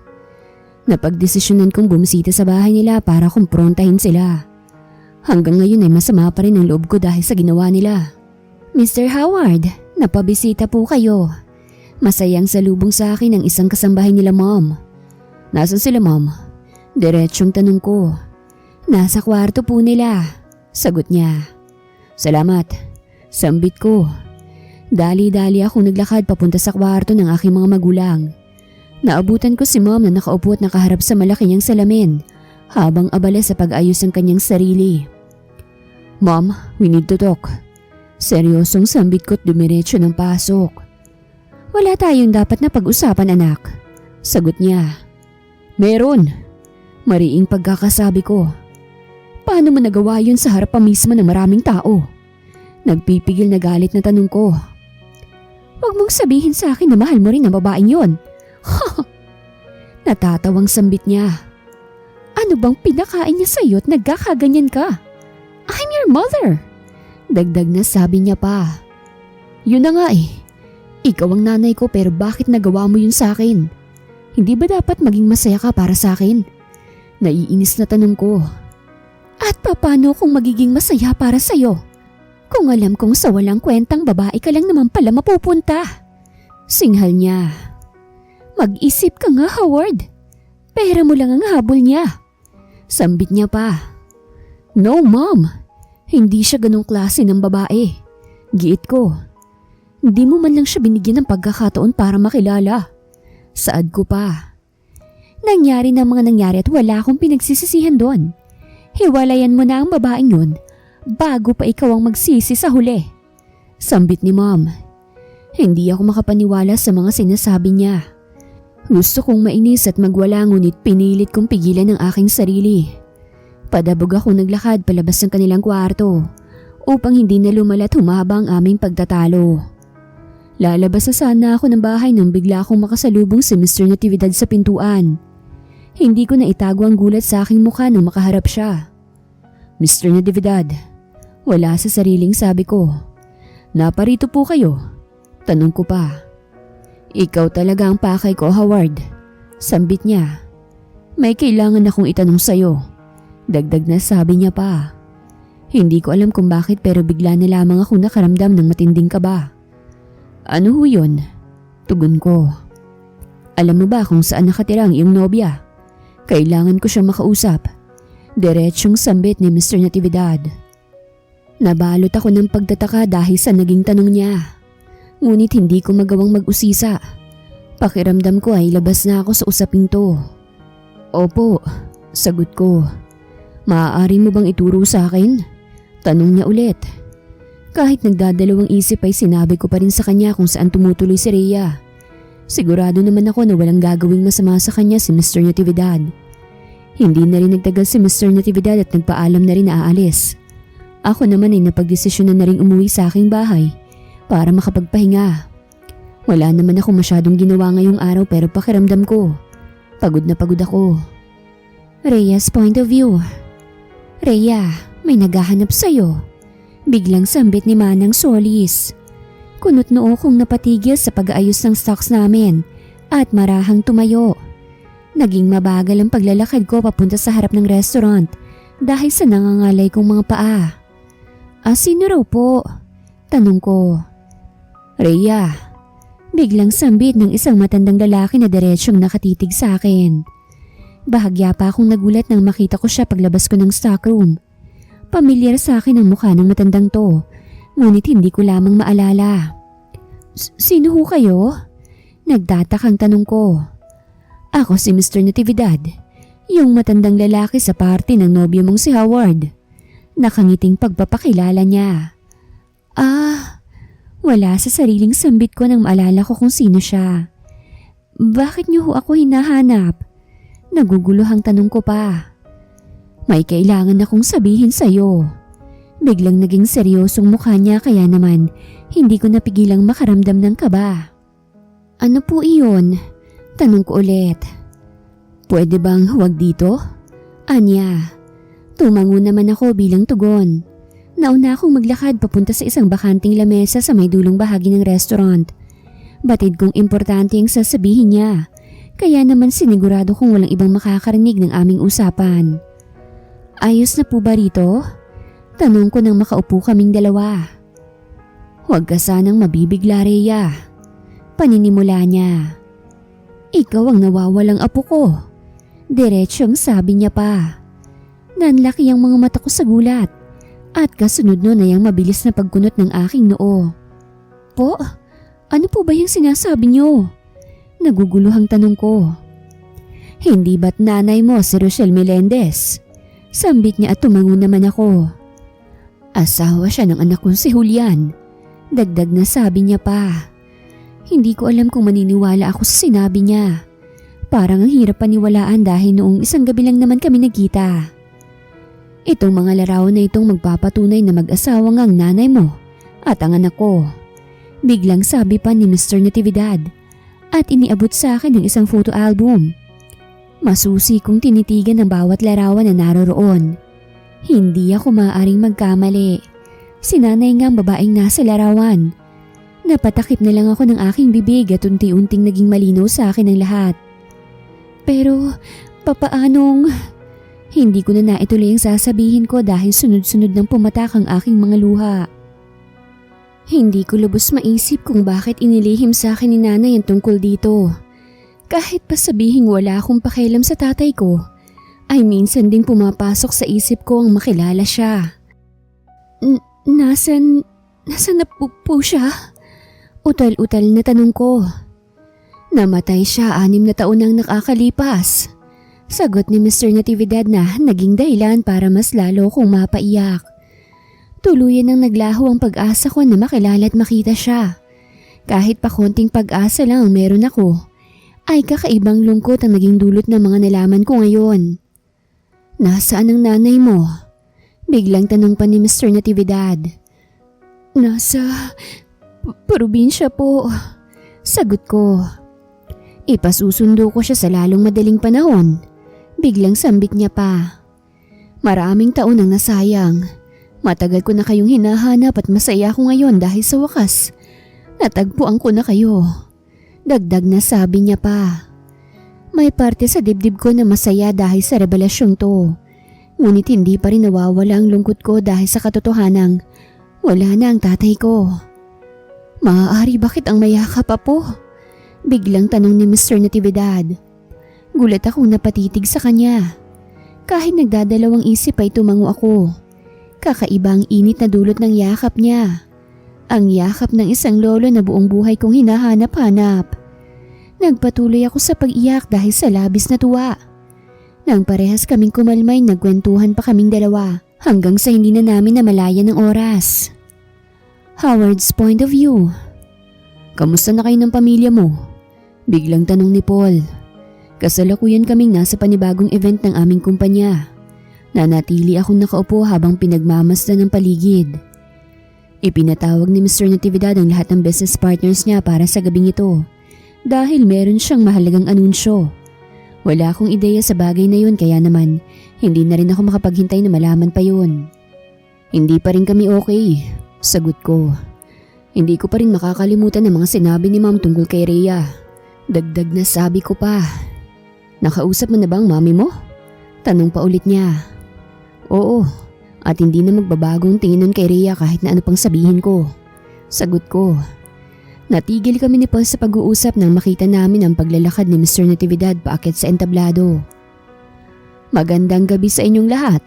Napagdesisyonan kong bumisita sa bahay nila para kumprontahin sila. Hanggang ngayon ay masama pa rin ang loob ko dahil sa ginawa nila. Mr. Howard, napabisita po kayo. Masayang salubong sa akin ang isang kasambahay nila mom. Nasaan sila mom? Diretsyong tanong ko. Nasa kwarto po nila. Sagot niya. Salamat. Sambit ko. Dali-dali ako naglakad papunta sa kwarto ng aking mga magulang. Naabutan ko si mom na nakaupo at nakaharap sa malaki niyang salamin habang abala sa pag-ayos ng kanyang sarili. Mom, we need to talk. Seryosong sambit ko't dumiretso ng pasok. Wala tayong dapat na pag-usapan anak. Sagot niya. Meron. Mariing pagkakasabi ko. Paano mo nagawa yun sa harap pa mismo ng maraming tao? Nagpipigil na galit na tanong ko. Huwag mong sabihin sa akin na mahal mo rin ang babaeng yun. Natatawang sambit niya. Ano bang pinakain niya sa'yo at nagkakaganyan ka? I'm your mother. Dagdag na sabi niya pa. Yun na nga eh. Ikaw ang nanay ko pero bakit nagawa mo yun sa akin? Hindi ba dapat maging masaya ka para sa akin? Naiinis na tanong ko. At paano kung magiging masaya para sa'yo? Kung alam kong sa walang kwentang babae ka lang naman pala mapupunta. Singhal niya. Mag-isip ka nga, Howard. Pera mo lang ang habol niya. Sambit niya pa. No, mom. Hindi siya ganong klase ng babae. Giit ko. Hindi mo man lang siya binigyan ng pagkakataon para makilala. Saad ko pa. Nangyari na mga nangyari at wala akong pinagsisisihan doon. Hiwalayan mo na ang babaeng yun bago pa ikaw ang magsisi sa huli. Sambit ni mom. Hindi ako makapaniwala sa mga sinasabi niya. Gusto kong mainis at magwala ngunit pinilit kong pigilan ang aking sarili. Padabog ako naglakad palabas ng kanilang kwarto upang hindi na lumalat humaba ang aming pagtatalo. Lalabas na sana ako ng bahay nang bigla akong makasalubong si Mr. Natividad sa pintuan. Hindi ko na itago ang gulat sa aking mukha nang makaharap siya. Mr. Natividad, wala sa sariling sabi ko. Naparito po kayo? Tanong ko pa. Ikaw talaga ang pakay ko, Howard. Sambit niya. May kailangan akong itanong sa'yo. Dagdag na sabi niya pa. Hindi ko alam kung bakit pero bigla na lamang ako nakaramdam ng matinding kaba. Ano ho yun? Tugon ko. Alam mo ba kung saan nakatira ang iyong nobya? Kailangan ko siyang makausap. Diretsyong sambit ni Mr. Natividad. Nabalot ako ng pagtataka dahil sa naging tanong niya. Ngunit hindi ko magawang mag-usisa. Pakiramdam ko ay labas na ako sa usaping to. Opo, sagot ko. Maaari mo bang ituro sa akin? Tanong niya ulit. Kahit nagdadalawang isip ay sinabi ko pa rin sa kanya kung saan tumutuloy si Rhea. Sigurado naman ako na walang gagawing masama sa kanya si Mr. Natividad. Hindi na rin nagtagal si Mr. Natividad at nagpaalam na rin na aalis. Ako naman ay napagdesisyonan na ring umuwi sa aking bahay para makapagpahinga. Wala naman ako masyadong ginawa ngayong araw pero pakiramdam ko, pagod na pagod ako. Rhea's point of view. Rhea, may naghahanap sa'yo. Biglang sambit ni Manang Solis. Kunot noo kong napatigil sa pag-aayos ng stocks namin at marahang tumayo. Naging mabagal ang paglalakad ko papunta sa harap ng restaurant dahil sa nangangalay kong mga paa. Sino raw po? Tanong ko. Rhea. Biglang sambit ng isang matandang lalaki na diretsyong nakatitig sa akin. Bahagya pa akong nagulat nang makita ko siya paglabas ko ng stockroom. Pamilyar sa akin ang mukha ng matandang to, ngunit hindi ko lamang maalala. Sino ho kayo? Nagtatakang tanong ko. Ako si Mr. Natividad, yung matandang lalaki sa party ng nobyo mong si Howard. Nakangiting pagpapakilala niya. Wala sa sariling sambit ko nang maalala ko kung sino siya. Bakit niyo ho ako hinahanap? Naguguluhang tanong ko pa. May kailangan akong sabihin sa'yo. Biglang naging seryosong mukha niya kaya naman hindi ko napigilang makaramdam ng kaba. Ano po iyon? Tanong ko ulit. Pwede bang huwag dito? Anya. Tumango naman ako bilang tugon. Nauna akong maglakad papunta sa isang bakanting lamesa sa may dulong bahagi ng restaurant. Batid kong importante ang sasabihin niya, kaya naman sinigurado kong walang ibang makakarinig ng aming usapan. Ayos na po ba rito? Tanong ko nang makaupo kaming dalawa. Huwag ka sanang mabibigla, Rhea. Paninimula niya. Ikaw ang nawawalang apo ko. Diretsyong sabi niya pa. Nanlaki ang mga mata ko sa gulat at kasunod nun ay ang mabilis na pagkunot ng aking noo. Po, ano po ba yung sinasabi niyo? Naguguluhang tanong ko. Hindi ba't nanay mo si Rochelle Melendez? Sambit niya at tumango naman ako. Asawa siya ng anak kong si Julian. Dagdag na sabi niya pa. Hindi ko alam kung maniniwala ako sa sinabi niya. Parang ang hirap paniwalaan dahil noong isang gabi lang naman kami nagkita. Itong mga larawan na itong magpapatunay na mag-asawa nga ang nanay mo at ang anak ko. Biglang sabi pa ni Mr. Natividad at iniabot sa akin ng isang photo album. Masusi kong tinitigan ang bawat larawan na naroroon. Hindi ako maaaring magkamali. Si nanay nga ang babaeng nasa larawan. Napatakip na lang ako ng aking bibig at unti-unting naging malinaw sa akin ang lahat. Pero papaanong... Hindi ko na naituloy ang sasabihin ko dahil sunod-sunod nang pumatak ang aking mga luha. Hindi ko lubos maisip kung bakit inilihim sa akin ni nanay ang tungkol dito. Kahit pa sabihing wala akong pakialam sa tatay ko, ay minsan ding pumapasok sa isip ko ang makilala siya. Nasaan na po siya? Utal-utal na tanong ko. Namatay siya 6 na taon nang nakakalipas. Sagot ni Mr. Natividad na naging dahilan para mas lalo kong mapaiyak. Tuluyan nang naglaho ang pag-asa ko na makilala at makita siya. Kahit pa konting pag-asa lang ang meron ako, ay kakaibang lungkot ang naging dulot ng mga nalaman ko ngayon. Nasaan ang nanay mo? Biglang tanong pa ni Mr. Natividad. Nasa probinsya po. Sagot ko. Ipasusundo ko siya sa lalong madaling panahon. Biglang sambit niya pa. Maraming taon ang nasayang. Matagal ko na kayong hinahanap at masaya ako ngayon dahil sa wakas. Natagpuan ko na kayo. Dagdag na sabi niya pa. May parte sa dibdib ko na masaya dahil sa revelasyong to. Ngunit hindi pa rin nawawala ang lungkot ko dahil sa katotohanang wala na ang tatay ko. Maaari bakit ang mayakap pa po? Biglang tanong ni Mr. Natividad. Gulat akong napatitig sa kanya. Kahit nagdadalawang isip ay tumango ako. Kakaiba ang init na dulot ng yakap niya. Ang yakap ng isang lolo na buong buhay kong hinahanap-hanap. Nagpatuloy ako sa pag-iyak dahil sa labis na tuwa. Nang parehas kaming kumalmay, nagkwentuhan pa kaming dalawa hanggang sa hindi na namin namalayan ng oras. Howard's point of view. Kamusta na kayo ng pamilya mo? Biglang tanong ni Paul. Kasalukuyan kaming nasa panibagong event ng aming kumpanya. Nanatili akong nakaupo habang pinagmamasdan ng paligid. Ipinatawag ni Mr. Natividad ang lahat ng business partners niya para sa gabing ito dahil meron siyang mahalagang anunsyo. Wala akong ideya sa bagay na yun kaya naman hindi na rin ako makapaghintay na malaman pa yun. Hindi pa rin kami okay, sagot ko. Hindi ko pa rin makakalimutan ang mga sinabi ni Ma'am tungkol kay Rhea. Dagdag na sabi ko pa. Nakausap mo na ba ang mami mo? Tanong pa ulit niya. Oo, at hindi na magbabagong tingin nun kay Rhea kahit na ano pang sabihin ko. Sagot ko. Natigil kami ni Paul sa pag-uusap nang makita namin ang paglalakad ni Mr. Natividad paakyat sa entablado. Magandang gabi sa inyong lahat.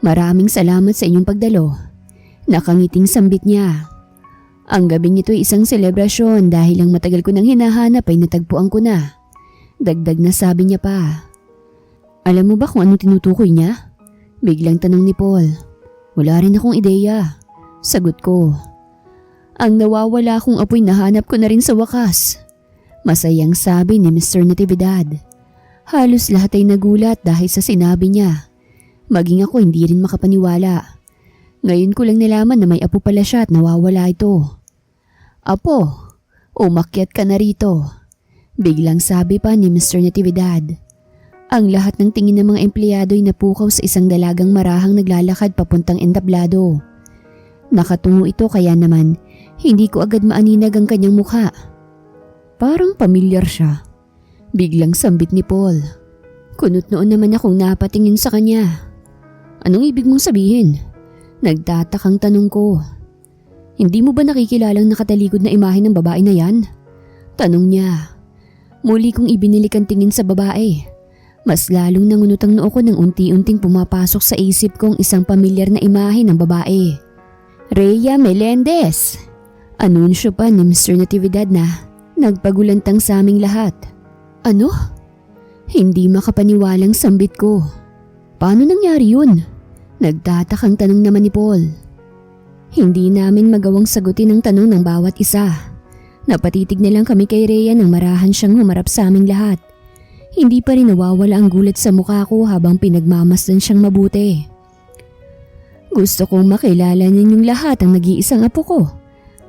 Maraming salamat sa inyong pagdalo. Nakangiting sambit niya. Ang gabing ito ay isang selebrasyon dahil ang matagal ko nang hinahanap ay natagpuan ko na. Dagdag na sabi niya pa. Alam mo ba kung anong tinutukoy niya? Biglang tanong ni Paul. Wala rin akong ideya. Sagot ko. Ang nawawala kong apoy nahanap ko na rin sa wakas. Masayang sabi ni Mr. Natividad. Halos lahat ay nagulat dahil sa sinabi niya. Maging ako hindi rin makapaniwala. Ngayon ko lang nalaman na may apo pala siya at nawawala ito. Apo, umakyat ka na rito. Biglang sabi pa ni Mr. Natividad. Ang lahat ng tingin ng mga empleyado ay napukaw sa isang dalagang marahang naglalakad papuntang entablado. Nakatungo ito kaya naman hindi ko agad maaninag ang kanyang mukha. Parang pamilyar siya. Biglang sambit ni Paul. Kunot noon naman akong napatingin sa kanya. Anong ibig mong sabihin? Nagtatakang tanong ko. Hindi mo ba nakikilalang nakatalikod na imahe ng babae na yan? Tanong niya. Muli kong ibinilik ang tingin sa babae. Mas lalong nangunutang noo ko nang unti-unting pumapasok sa isip kong isang pamilyar na imahe ng babae. Rhea Melendez! Anunsyo pa ni Mr. Natividad na nagpagulantang sa aming lahat. Ano? Hindi makapaniwalang sambit ko. Paano nangyari yun? Nagtatakang tanong naman ni Paul. Hindi namin magawang sagutin ang tanong ng bawat isa. Napatitig na lang kami kay Rhea nang marahan siyang humarap sa aming lahat. Hindi pa rin nawawala ang gulat sa mukha ko habang pinagmamasdan siyang mabuti. Gusto kong makilala ninyong lahat ang nag-iisang apo ko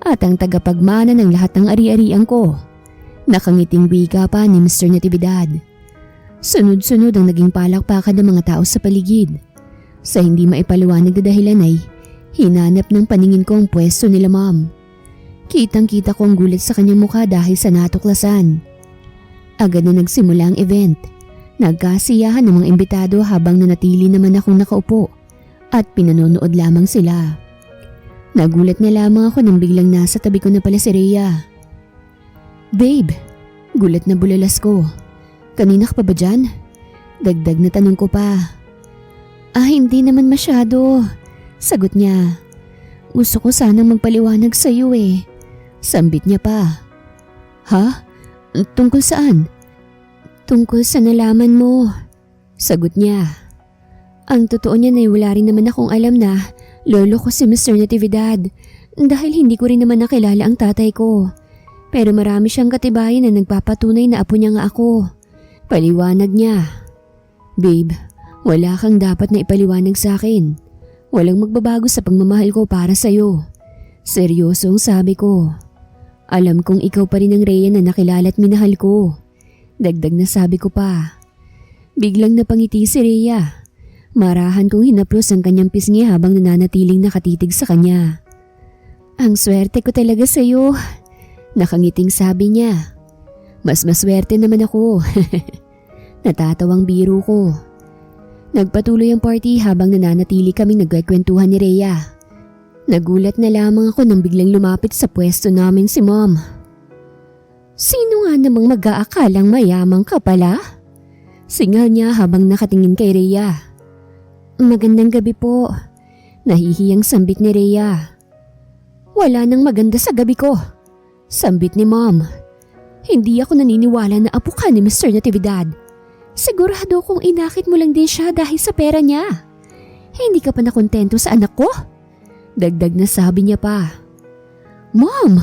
at ang tagapagmana ng lahat ng ari-arian ko. Nakangiting wika pa ni Mr. Natividad. Sunod-sunod ang naging palakpakan ng mga tao sa paligid. Sa hindi maipaliwanag na dahilan ay hinanap ng paningin ko ang pwesto nila Ma'am. Kitang-kita ko ang gulat sa kanyang mukha dahil sa natuklasan. Agad na nagsimula ang event. Nagkasiyahan ng mga imbitado habang nanatili naman akong nakaupo at pinanonood lamang sila. Nagulat na lamang ako nang biglang nasa tabi ko na pala si Rhea. Babe, gulat na bulalas ko. Kanina ka pa ba dyan? Dagdag na tanong ko pa. Hindi naman masyado. Sagot niya. Gusto ko sanang magpaliwanag sa iyo eh. Sambit niya pa. Ha? Tungkol saan? Tungkol sa nalaman mo. Sagot niya. Ang totoo niya na wala rin naman akong alam na lolo ko si Mr. Natividad dahil hindi ko rin naman nakilala ang tatay ko. Pero marami siyang katibayan na nagpapatunay na apo niya nga ako. Paliwanag niya. Babe, wala kang dapat na ipaliwanag sa akin. Walang magbabago sa pagmamahal ko para sa'yo. Seryosong sabi ko. Alam kong ikaw pa rin ang Rhea na nakilala at minahal ko. Dagdag na sabi ko pa. Biglang napangiti si Rhea. Marahan kong hinaplos ang kanyang pisngi habang nananatiling nakatitig sa kanya. Ang swerte ko talaga sa'yo. Nakangiting sabi niya. Mas maswerte naman ako. Natatawang biro ko. Nagpatuloy ang party habang nananatili kaming nagkwentuhan ni Rhea. Nagulat na lamang ako nang biglang lumapit sa pwesto namin si Mom. Sino nga namang mag-aakalang mayamang ka pala? Singal niya habang nakatingin kay Rhea. Magandang gabi po. Nahihiyang sambit ni Rhea. Wala nang maganda sa gabi ko. Sambit ni Mom. Hindi ako naniniwala na apo ka ni Mr. Natividad. Sigurado kong inakit mo lang din siya dahil sa pera niya. Hindi ka pa nakontento sa anak ko? Dagdag na sabi niya pa. Mom,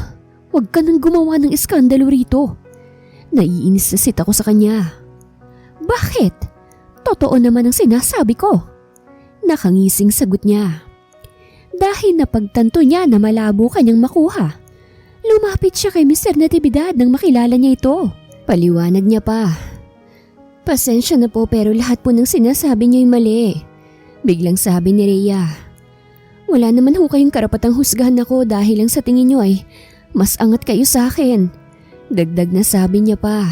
huwag ka nang gumawa ng iskandalo rito. Naiinis na ako sa kanya. Bakit? Totoo naman ang sinasabi ko. Nakangising sagot niya. Dahil napagtanto niya na malabo kanyang makuha, lumapit siya kay Mr. Natividad nang makilala niya ito. Paliwanag niya pa. Pasensya na po pero lahat po ng sinasabi niyo'y mali. Biglang sabi ni Rhea. Wala naman ho kayong karapatang husgahan ako dahil lang sa tingin niyo ay mas angat kayo sa akin. Dagdag na sabi niya pa.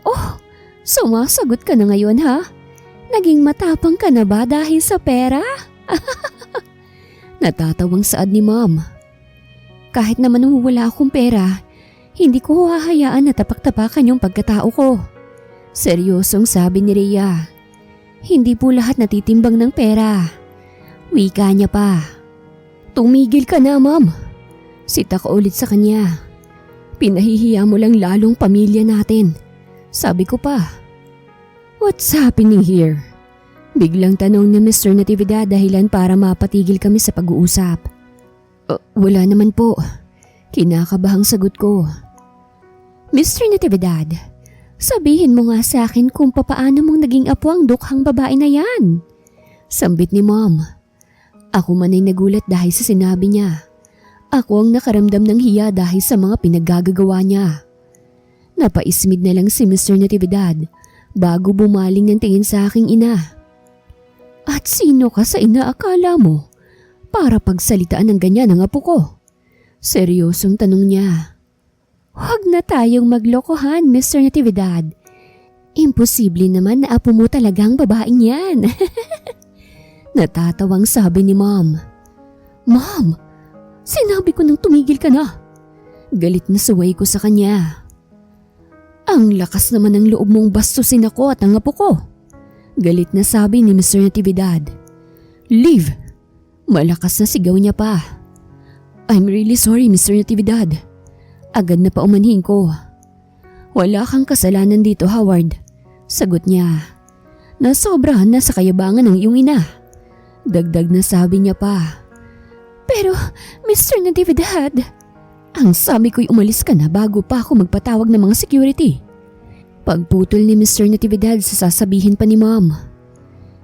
Oh, sumasagot ka na ngayon ha? Naging matapang ka na ba dahil sa pera? Natatawang saad ni Ma'am. Kahit naman wala akong pera, hindi ko hahayaan na tapak-tapakan yung pagkatao ko. Seryosong sabi ni Rhea. Hindi po lahat natitimbang ng pera. Wika niya pa. Tumigil ka na, Ma'am. Sita ko ulit sa kanya. Pinahihiya mo lang lalong pamilya natin. Sabi ko pa. What's happening here? Biglang tanong ni Mr. Natividad dahilan para mapatigil kami sa pag-uusap. Wala naman po. Kinakabahang sagot ko. Mr. Natividad, sabihin mo nga sa akin kung papaano mong naging apo ang dukhang babae na yan. Sambit ni Mom. Ako man ay nagulat dahil sa sinabi niya. Ako ang nakaramdam ng hiya dahil sa mga pinaggagawa niya. Napaismid na lang si Mr. Natividad bago bumaling ng tingin sa aking ina. At sino ka sa inaakala mo para pagsalitaan ng ganyan ang apo ko? Seryosong tanong niya. Huwag na tayong maglokohan, Mr. Natividad. Imposible naman na apo mo talagang babaeng yan. Natatawang sabi ni Mom. Mom, sinabi ko nang tumigil ka na. Galit na suway ko sa kanya. Ang lakas naman ng loob mong bastusin ako at ang apo ko. Galit na sabi ni Mr. Natividad. Leave! Malakas na sigaw niya pa. I'm really sorry, Mr. Natividad. Agad na paumanhin ko. Wala kang kasalanan dito, Howard. Sagot niya. Nasobrahan na sa kayabangan ng iyong ina. Dagdag na sabi niya pa. Pero, Mr. Natividad, ang sabi ko'y umalis ka na bago pa ako magpatawag ng mga security. Pagputol ni Mr. Natividad sa sasabihin pa ni Mom.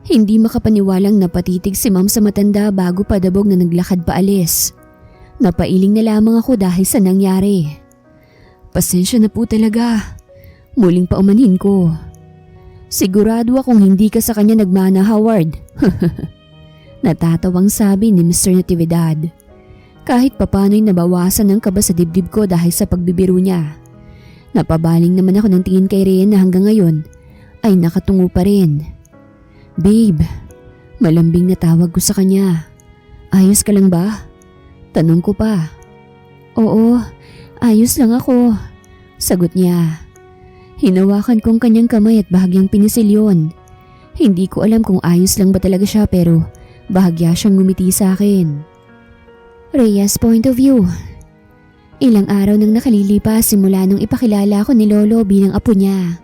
Hindi makapaniwalang napatitig si Mom sa matanda bago padabog na naglakad paalis. Napailing na lamang ako dahil sa nangyari. Pasensya na po talaga. Muling paumanhin ko. Sigurado akong hindi ka sa kanya nagmana, Howard. Natatawang sabi ni Mr. Natividad. Kahit papano'y nabawasan ng kaba sa dibdib ko dahil sa pagbibiro niya. Napabaling naman ako ng tingin kay Rhea na hanggang ngayon ay nakatungo pa rin. Babe, malambing na tawag ko sa kanya. Ayos ka lang ba? Tanong ko pa. Oo, ayos lang ako. Sagot niya. Hinawakan kong kanyang kamay at bahagyang pinisilyon. Hindi ko alam kung ayos lang ba talaga siya pero bahagya siyang ngumiti sa akin. Rhea's point of view. Ilang araw nang nakalilipas simula nung ipakilala ko ni Lolo bilang apo niya.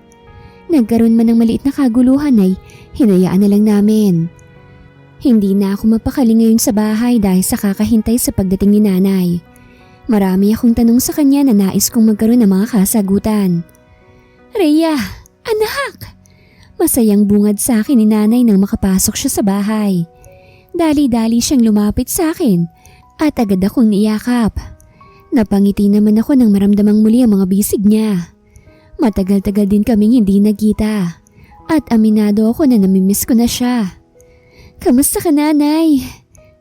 Nagkaroon man ng maliit na kaguluhan ay hinayaan na lang namin. Hindi na ako mapakali ngayon sa bahay dahil sa kakahintay sa pagdating ni Nanay. Marami akong tanong sa kanya na nais kong magkaroon ng mga kasagutan. Rhea, anak! Masayang bungad sa akin ni Nanay nang makapasok siya sa bahay. Dali-dali siyang lumapit sa akin at agad akong niyakap. Napangiti naman ako nang maramdamang muli ang mga bisig niya. Matagal-tagal din kaming hindi nagkita at aminado ako na namimiss ko na siya. Kamusta ka, Nanay?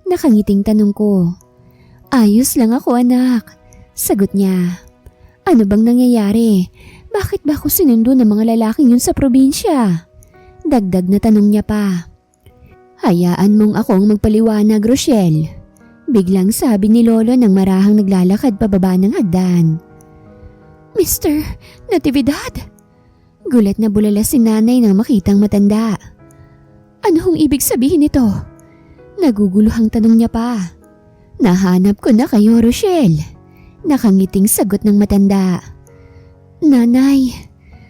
Nakangiting tanong ko. Ayos lang ako, anak. Sagot niya. Ano bang nangyayari? Bakit ba ako sinundo ng mga lalaking yun sa probinsya? Dagdag na tanong niya pa. Hayaan mong akong magpaliwanag, Rochelle. Biglang sabi ni Lolo nang marahang naglalakad pababa ng hagdan. Mr. Natividad! Gulat na bulala si Nanay nang makitang matanda. Ano hong ibig sabihin nito? Naguguluhang tanong niya pa. Nahanap ko na kayo, Rochelle. Nakangiting sagot ng matanda. Nanay,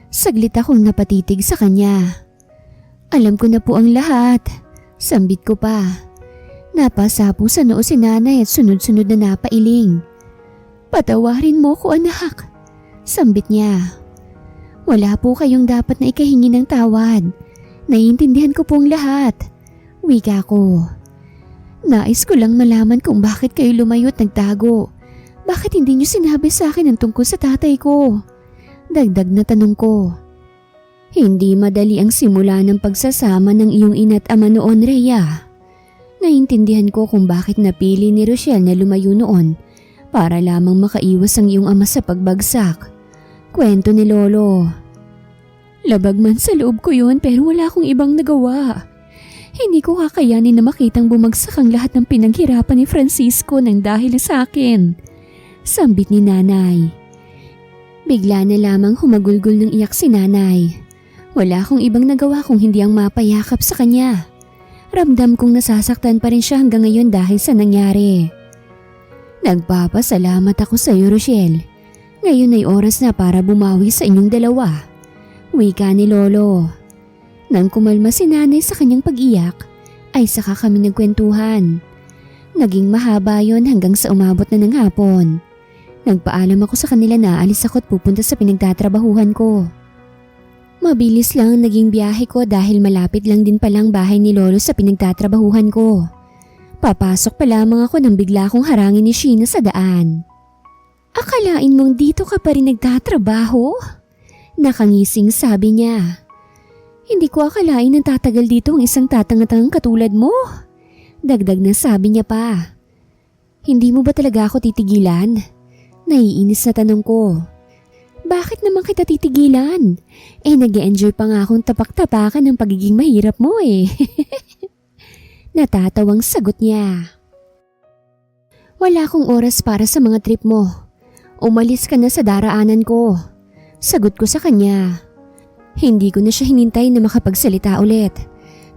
saglit akong napatitig sa kanya. Alam ko na po ang lahat. Sambit ko pa. Napasapo sa noo si Nanay at sunod-sunod na napailing. Patawarin mo ko, anak. Sambit niya. Wala po kayong dapat na ikahingi ng tawad. Naiintindihan ko pong lahat. Wika ko. Nais ko lang malaman kung bakit kayo lumayo at nagtago. Bakit hindi niyo sinabi sa akin ang tungkol sa tatay ko? Dagdag na tanong ko. Hindi madali ang simula ng pagsasama ng iyong ina't ama noon, Rhea. Naintindihan ko kung bakit napili ni Rochelle na lumayo noon para lamang makaiwas ang iyong ama sa pagbagsak. Kwento ni Lolo. Labag man sa loob ko yun pero wala akong ibang nagawa. Hindi ko kakayanin na makitang bumagsak ang lahat ng pinaghirapan ni Francisco nang dahil sa akin. Sambit ni Nanay. Bigla na lamang humagulgol ng iyak si Nanay. Wala akong ibang nagawa kung hindi ang mapayakap sa kanya. Ramdam kong nasasaktan pa rin siya hanggang ngayon dahil sa nangyari. Nagpapasalamat ako sa iyo, Rochelle. Ngayon ay oras na para bumawi sa inyong dalawa. Wika ni Lolo. Nang kumalma si Nanay sa kanyang pag-iyak, ay saka kami nagkwentuhan. Naging mahaba yon hanggang sa umabot na ng hapon. Nagpaalam ako sa kanila na alis ako at pupunta sa pinagtatrabahuhan ko. Mabilis lang ang naging biyahe ko dahil malapit lang din palang bahay ni Lolo sa pinagtatrabahuhan ko. Papasok pa lamang ako nang bigla akong harangin ni Sheena sa daan. Akalain mong dito ka pa rin nagtatrabaho? Nakangising sabi niya. Hindi ko akalain na tatagal dito ang isang tatangatangang katulad mo. Dagdag na sabi niya pa. Hindi mo ba talaga ako titigilan? Naiinis na tanong ko. Bakit naman kita titigilan? Nag-e-enjoy pa nga akong tapak-tapakan ng pagiging mahirap mo eh. Natatawang sagot niya. Wala akong oras para sa mga trip mo. Umalis ka na sa daraanan ko. Sagot ko sa kanya. Hindi ko na siya hinintay na makapagsalita ulit.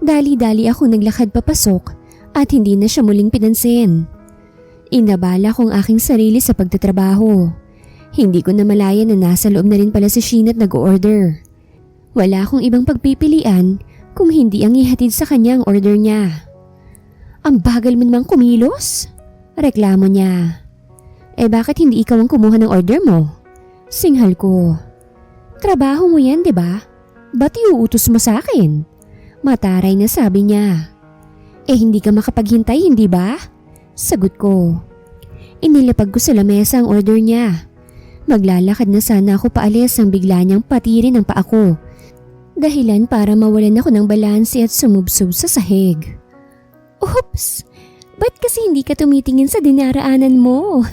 Dali-dali ako naglakad papasok at hindi na siya muling pinansin. Inabala kong aking sarili sa pagtatrabaho. Hindi ko na malaya na nasa loob na rin pala si Sheena at nag-order. Wala akong ibang pagpipilian kung hindi ang ihatid sa kanya ang order niya. Ang bagal mo namang kumilos? Reklamo niya. Bakit hindi ikaw ang kumuha ng order mo? Singhal ko. Trabaho mo yan, di ba? Ba't iuutos mo sa akin? Mataray na sabi niya. Hindi ka makapaghintay, hindi ba? Sagot ko. Inilapag ko sa lamesa ang order niya. Maglalakad na sana ako paalis nang bigla niyang patirin ang paa ko. Dahilan para mawalan ako ng balanse at sumubsob sa sahig. Oops! Ba't kasi hindi ka tumitingin sa dinaraanan mo?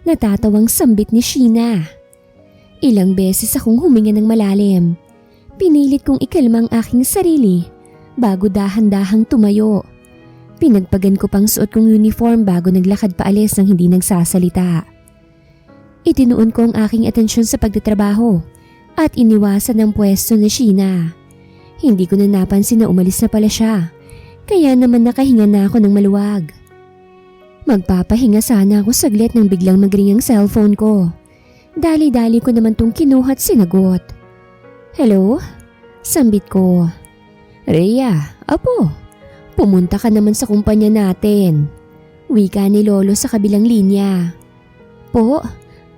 Natatawang sambit ni Sheena. Ilang beses akong huminga ng malalim. Pinilit kong ikalma ang aking sarili bago dahan-dahang tumayo. Pinagpagan ko pang suot kong uniform bago naglakad paalis nang hindi nagsasalita. Itinuon ko ang aking atensyon sa pagtatrabaho at iniwasan ang pwesto ni Sheena. Hindi ko na napansin na umalis na pala siya, kaya naman nakahinga na ako ng maluwag. Magpapahinga sana ako saglit nang biglang magring ang cellphone ko. Dali-dali ko naman tong kinuha at sinagot. Hello? Sambit ko. Rhea, apo, pumunta ka naman sa kumpanya natin. Wika ni Lolo sa kabilang linya. Po,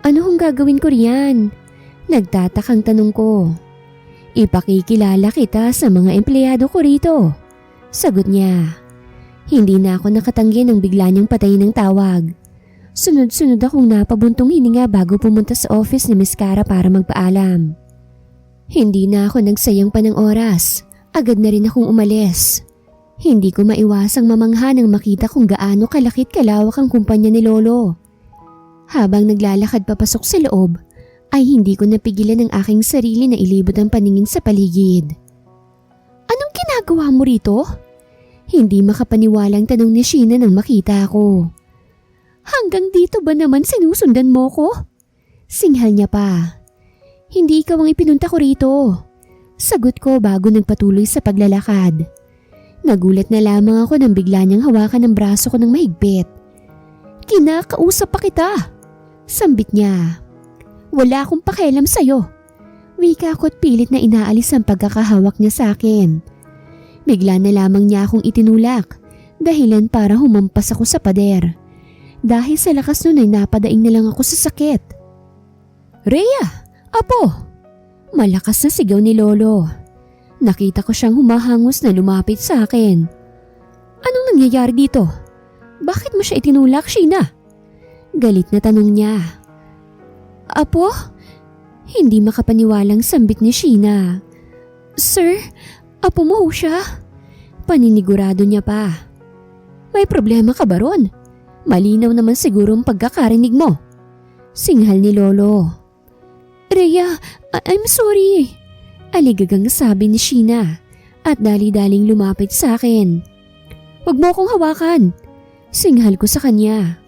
ano hong gagawin ko riyan? Nagtatakang tanong ko. Ipakikilala kita sa mga empleyado ko rito. Sagot niya. Hindi na ako nakatanggi nang bigla niyang patayin ng tawag. Sunod-sunod akong napabuntong hininga bago pumunta sa office ni Miss Cara para magpaalam. Hindi na ako nagsayang pa ng oras. Agad na rin akong umalis. Hindi ko maiwasang mamangha nang makita kung gaano kalakit kalawak ang kumpanya ni Lolo. Habang naglalakad papasok sa loob, ay hindi ko napigilan ang aking sarili na ilibot ang paningin sa paligid. Anong ginagawa mo rito? Hindi makapaniwalang tanong ni Sheena nang makita ako. Hanggang dito ba naman sinusundan mo ko? Singhal niya pa. Hindi ikaw ang ipinunta ko rito. Sagot ko bago nagpatuloy sa paglalakad. Nagulat na lamang ako nang bigla niyang hawakan ang braso ko ng mahigpit. Kinakausap pa kita. Sambit niya. Wala akong pakialam sa'yo. Wika ko at pilit na inaalis ang pagkakahawak niya sa akin. Bigla na lamang niya akong itinulak, dahilan para humampas ako sa pader. Dahil sa lakas nun ay napadaing na lang ako sa sakit. Rhea! Apo! Malakas na sigaw ni Lolo. Nakita ko siyang humahangos na lumapit sa akin. Anong nangyayari dito? Bakit mo siya itinulak, Sheena? Galit na tanong niya. Apo? Hindi makapaniwalang sambit ni Sheena. Sir, apo mo ho siya? Paninigurado niya pa. May problema ka ba ron? Malinaw naman siguro ang pagkakarinig mo. Singhal ni Lolo. Rhea, I'm sorry. Aligagang sabi ni Sheena at dali-daling lumapit sa akin. Huwag mo akong hawakan. Singhal ko sa kanya.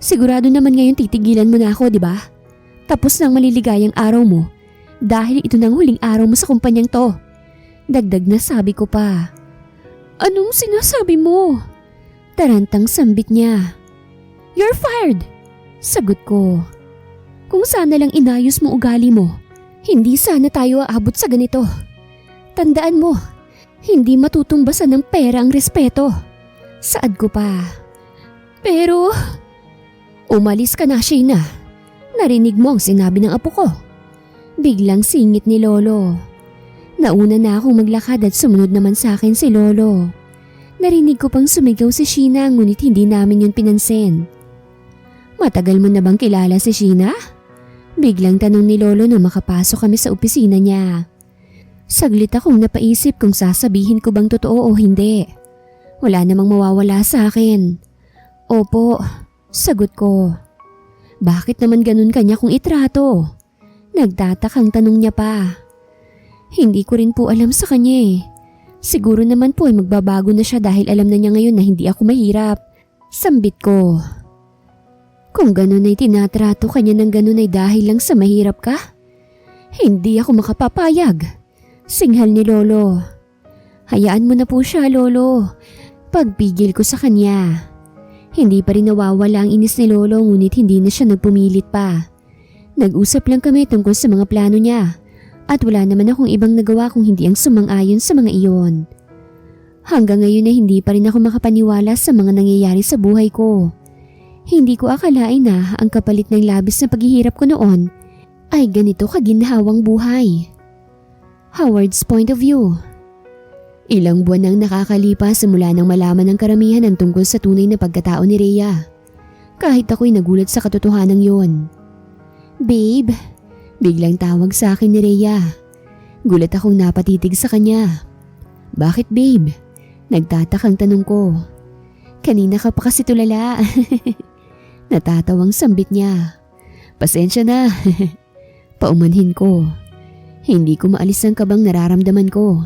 Sigurado naman ngayon titigilan mo na ako, di ba? Tapos nang maliligayang araw mo dahil ito nang huling araw mo sa kumpanyang to. Dagdag na sabi ko pa. Anong sinasabi mo? Tarantang sambit niya. You're fired! Sagot ko. Kung sana lang inayos mo ugali mo, hindi sana tayo aabot sa ganito. Tandaan mo, hindi matutumbasan ng pera ang respeto. Saad ko pa. Pero, umalis ka na, Sheena. Narinig mo ang sinabi ng apo ko. Biglang singit ni Lolo. Nauna na akong maglakad at sumunod naman sa akin si Lolo. Narinig ko pang sumigaw si Sheena ngunit hindi namin yun pinansin. Matagal mo na bang kilala si Sheena? Biglang tanong ni Lolo nung makapasok kami sa opisina niya. Saglit akong napaisip kung sasabihin ko bang totoo o hindi. Wala namang mawawala sa akin. Opo, sagot ko. Bakit naman ganun kanya kung itrato? Nagtatakang tanong niya pa. Hindi ko rin po alam sa kanya eh. Siguro naman po ay magbabago na siya dahil alam na niya ngayon na hindi ako mahirap. Sambit ko. Kung ganun ay tinatrato kanya ng ganun ay dahil lang sa mahirap ka? Hindi ako makapapayag. Singhal ni Lolo. Hayaan mo na po siya, Lolo. Pagpigil ko sa kanya. Hindi pa rin nawawala ang inis ni Lolo ngunit hindi na siya nagpumilit pa. Nag-usap lang kami tungkol sa mga plano niya at wala naman akong ibang nagawa kung hindi ang sumang-ayon sa mga iyon. Hanggang ngayon ay hindi pa rin ako makapaniwala sa mga nangyayari sa buhay ko. Hindi ko akalain na ang kapalit ng labis na paghihirap ko noon ay ganito kaginhawang buhay. Howard's point of view. Ilang buwan nang nakakalipas simula nang malaman ng karamihan ang tungkol sa tunay na pagkatao ni Rhea. Kahit ako'y nagulat sa katotohanan yon. Babe, biglang tawag sa akin ni Rhea. Gulat akong napatitig sa kanya. Bakit babe? Nagtatakang tanong ko. Kanina ka pa kasi tulala. Natatawang sambit niya. Pasensya na. Paumanhin ko. Hindi ko maalis ang kabang nararamdaman ko.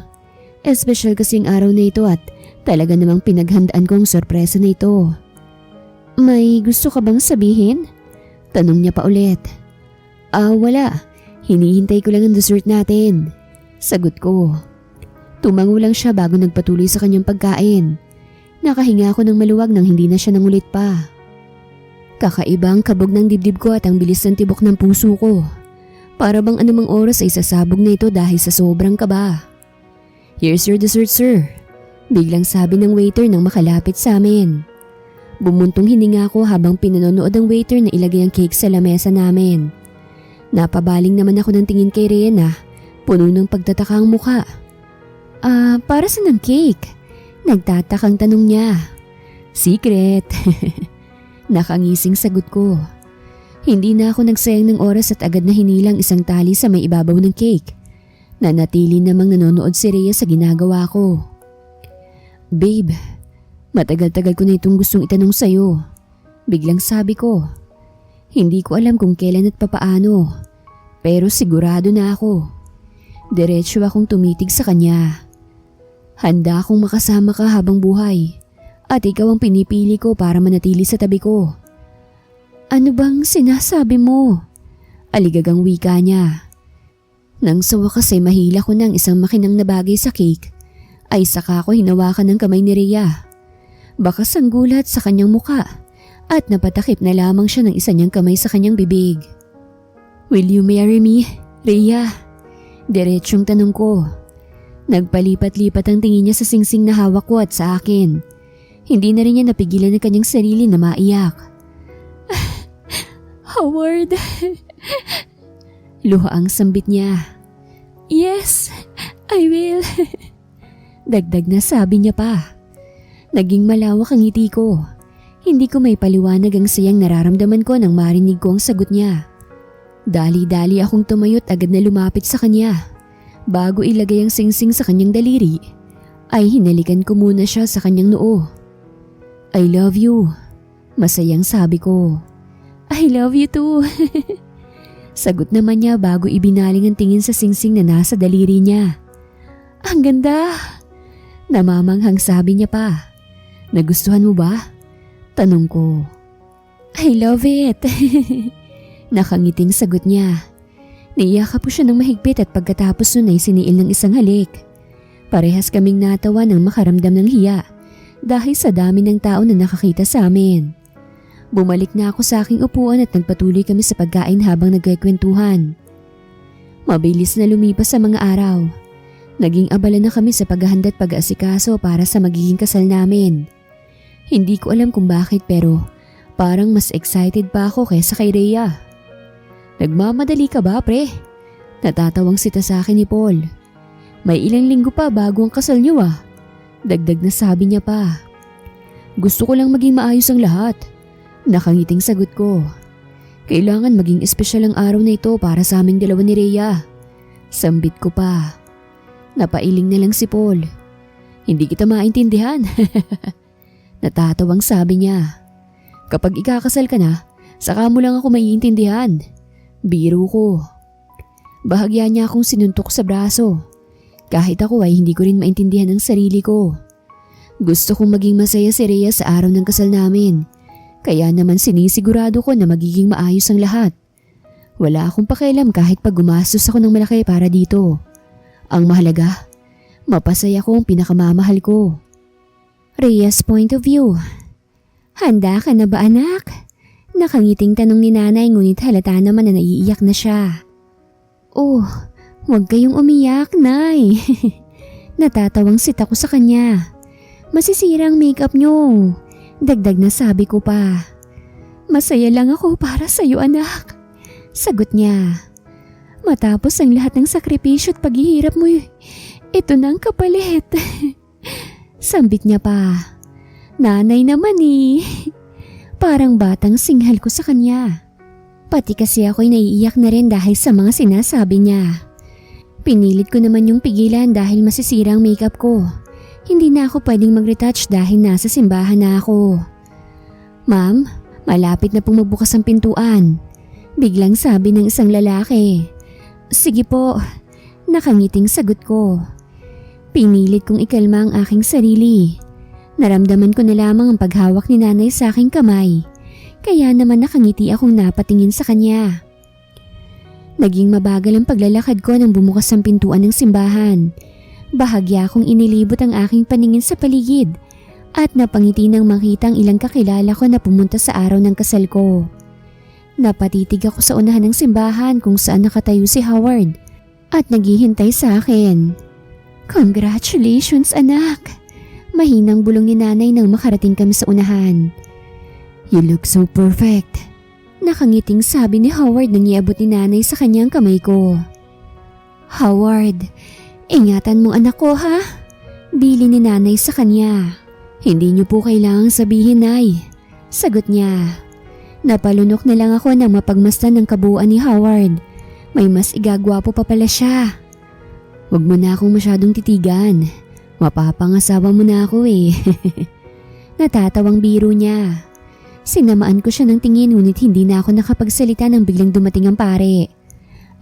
Espesyal kasing araw na ito at talaga namang pinaghandaan ko ang sorpresa na ito. May gusto ka bang sabihin? Tanong niya pa ulit. Wala. Hinihintay ko lang ang dessert natin. Sagot ko. Tumango lang siya bago nagpatuloy sa kanyang pagkain. Nakahinga ako ng maluwag nang hindi na siya nangulit pa. Kakaibang kabog ng dibdib ko at ang bilis ng tibok ng puso ko. Para bang anumang oras ay sasabog na ito dahil sa sobrang kaba. Here's your dessert, sir. Biglang sabi ng waiter nang makalapit sa amin. Bumuntong hininga ko habang pinanonood ng waiter na ilagay ang cake sa lamesa namin. Napabaling naman ako ng tingin kay Rhea na puno ng pagtataka ang muka. Para sa ng cake? Nagtatakang tanong niya. Secret. Nakangising sagot ko. Hindi na ako nagsayang ng oras at agad na hinilang isang tali sa may ibabaw ng cake. Nanatili namang nanonood si Rhea sa ginagawa ko. Babe, matagal-tagal ko na itong gustong itanong sa'yo. Biglang sabi ko. Hindi ko alam kung kailan at papaano. Pero sigurado na ako. Diretso akong tumitig sa kanya. Handa akong makasama ka habang buhay. At ikaw ang pinipili ko para manatili sa tabi ko. Ano bang sinasabi mo? Aligagang wika niya. Nang sa wakas ay mahila ko ng isang makinang na bagay sa cake, ay saka ko hinawakan ng kamay ni Rhea. Bakas ang gulat sa kanyang muka at napatakip na lamang siya ng isa niyang kamay sa kanyang bibig. Will you marry me, Rhea? Diretsyong tanong ko. Nagpalipat-lipat ang tingin niya sa singsing na hawak ko at sa akin. Hindi na rin niya napigilan ang kanyang sarili na maiyak. Howard. Luha ang sambit niya. Yes, I will. Dagdag na sabi niya pa. Naging malawak ang ngiti ko. Hindi ko may paliwanag ang sayang nararamdaman ko nang marinig ko ang sagot niya. Dali-dali akong tumayo't agad na lumapit sa kanya. Bago ilagay ang singsing sa kanyang daliri, ay hinalikan ko muna siya sa kanyang noo. I love you. Masayang sabi ko. I love you too. Sagot naman niya bago ibinaling ang tingin sa singsing na nasa daliri niya. Ang ganda. Namamanghang sabi niya pa. Nagustuhan mo ba? Tanong ko. I love it. Nakangiting sagot niya. Niyakap po siya ng mahigpit at pagkatapos nun ay siniil ng isang halik. Parehas kaming natawa nang makaramdam ng hiya dahil sa dami ng tao na nakakita sa amin. Bumalik na ako sa aking upuan at nagpatuloy kami sa pagkain habang nagkikwentuhan. Mabilis na lumipas sa mga araw. Naging abala na kami sa paghahanda at pag-aasikaso para sa magiging kasal namin. Hindi ko alam kung bakit pero parang mas excited pa ako kaysa kay Rhea. Nagmamadali ka ba, pre? Natatawang sita sa akin ni Paul. May ilang linggo pa bago ang kasal niyo ah. Dagdag na sabi niya pa. Gusto ko lang maging maayos ang lahat. Nakangiting sagot ko. Kailangan maging espesyal ang araw na ito para sa aming dalawa ni Rhea. Sambit ko pa. Napailing na lang si Paul. Hindi kita maintindihan. Natatawang sabi niya. Kapag ikakasal ka na, saka mo lang ako maiintindihan. Biro ko. Bahagya niya akong sinuntok sa braso. Kahit ako ay hindi ko rin maintindihan ang sarili ko. Gusto kong maging masaya si Rhea sa araw ng kasal namin. Kaya naman sinisigurado ko na magiging maayos ang lahat. Wala akong pakialam kahit pag gumastos ako ng malaki para dito. Ang mahalaga, mapasaya ko ang pinakamamahal ko. Rhea's point of view. Handa ka na ba anak? Nakangiting tanong ni nanay ngunit halata naman na naiiyak na siya. Oh, huwag kayong umiyak, nay. Natatawang sita ko sa kanya. Masisira ang makeup nyo. Dagdag na sabi ko pa. Masaya lang ako para sa'yo anak. Sagot niya. Matapos ang lahat ng sakripisyo at paghihirap mo, ito na ang kapalit. Sambit niya pa. Nanay naman eh. Parang batang singhal ko sa kanya. Pati kasi ako'y naiiyak na rin dahil sa mga sinasabi niya. Pinilit ko naman yung pigilan dahil masisira ang makeup ko. Hindi na ako pwedeng mag-retouch dahil nasa simbahan na ako. Ma'am, malapit na pong magbukas ang pintuan. Biglang sabi ng isang lalaki. Sige po, nakangiting sagot ko. Pinilit kong ikalma ang aking sarili. Naramdaman ko na lamang ang paghawak ni nanay sa aking kamay. Kaya naman nakangiti akong napatingin sa kanya. Naging mabagal ang paglalakad ko nang bumukas ang pintuan ng simbahan. Bahagya akong inilibot ang aking paningin sa paligid at napangiti nang makita ang ilang kakilala ko na pumunta sa araw ng kasal ko. Napatitig ako sa unahan ng simbahan kung saan nakatayo si Howard at naghihintay sa akin. Congratulations anak! Mahinang bulong ni nanay nang makarating kami sa unahan. You look so perfect. Nakangiting sabi ni Howard nang iabot ni nanay sa kanyang kamay ko. Howard, ingatan mo anak ko ha? Bili ni nanay sa kanya. Hindi niyo po kailangang sabihin nay. Sagot niya. Napalunok na lang ako nang mapagmasdan ng kabuuan ni Howard. May mas igagwapo pa pala siya. Huwag mo na akong masyadong titigan. Mapapangasawa mo na ako eh. Natatawang biro niya. Sinamaan ko siya ng tingin ngunit hindi na ako nakapagsalita nang biglang dumating ang pare.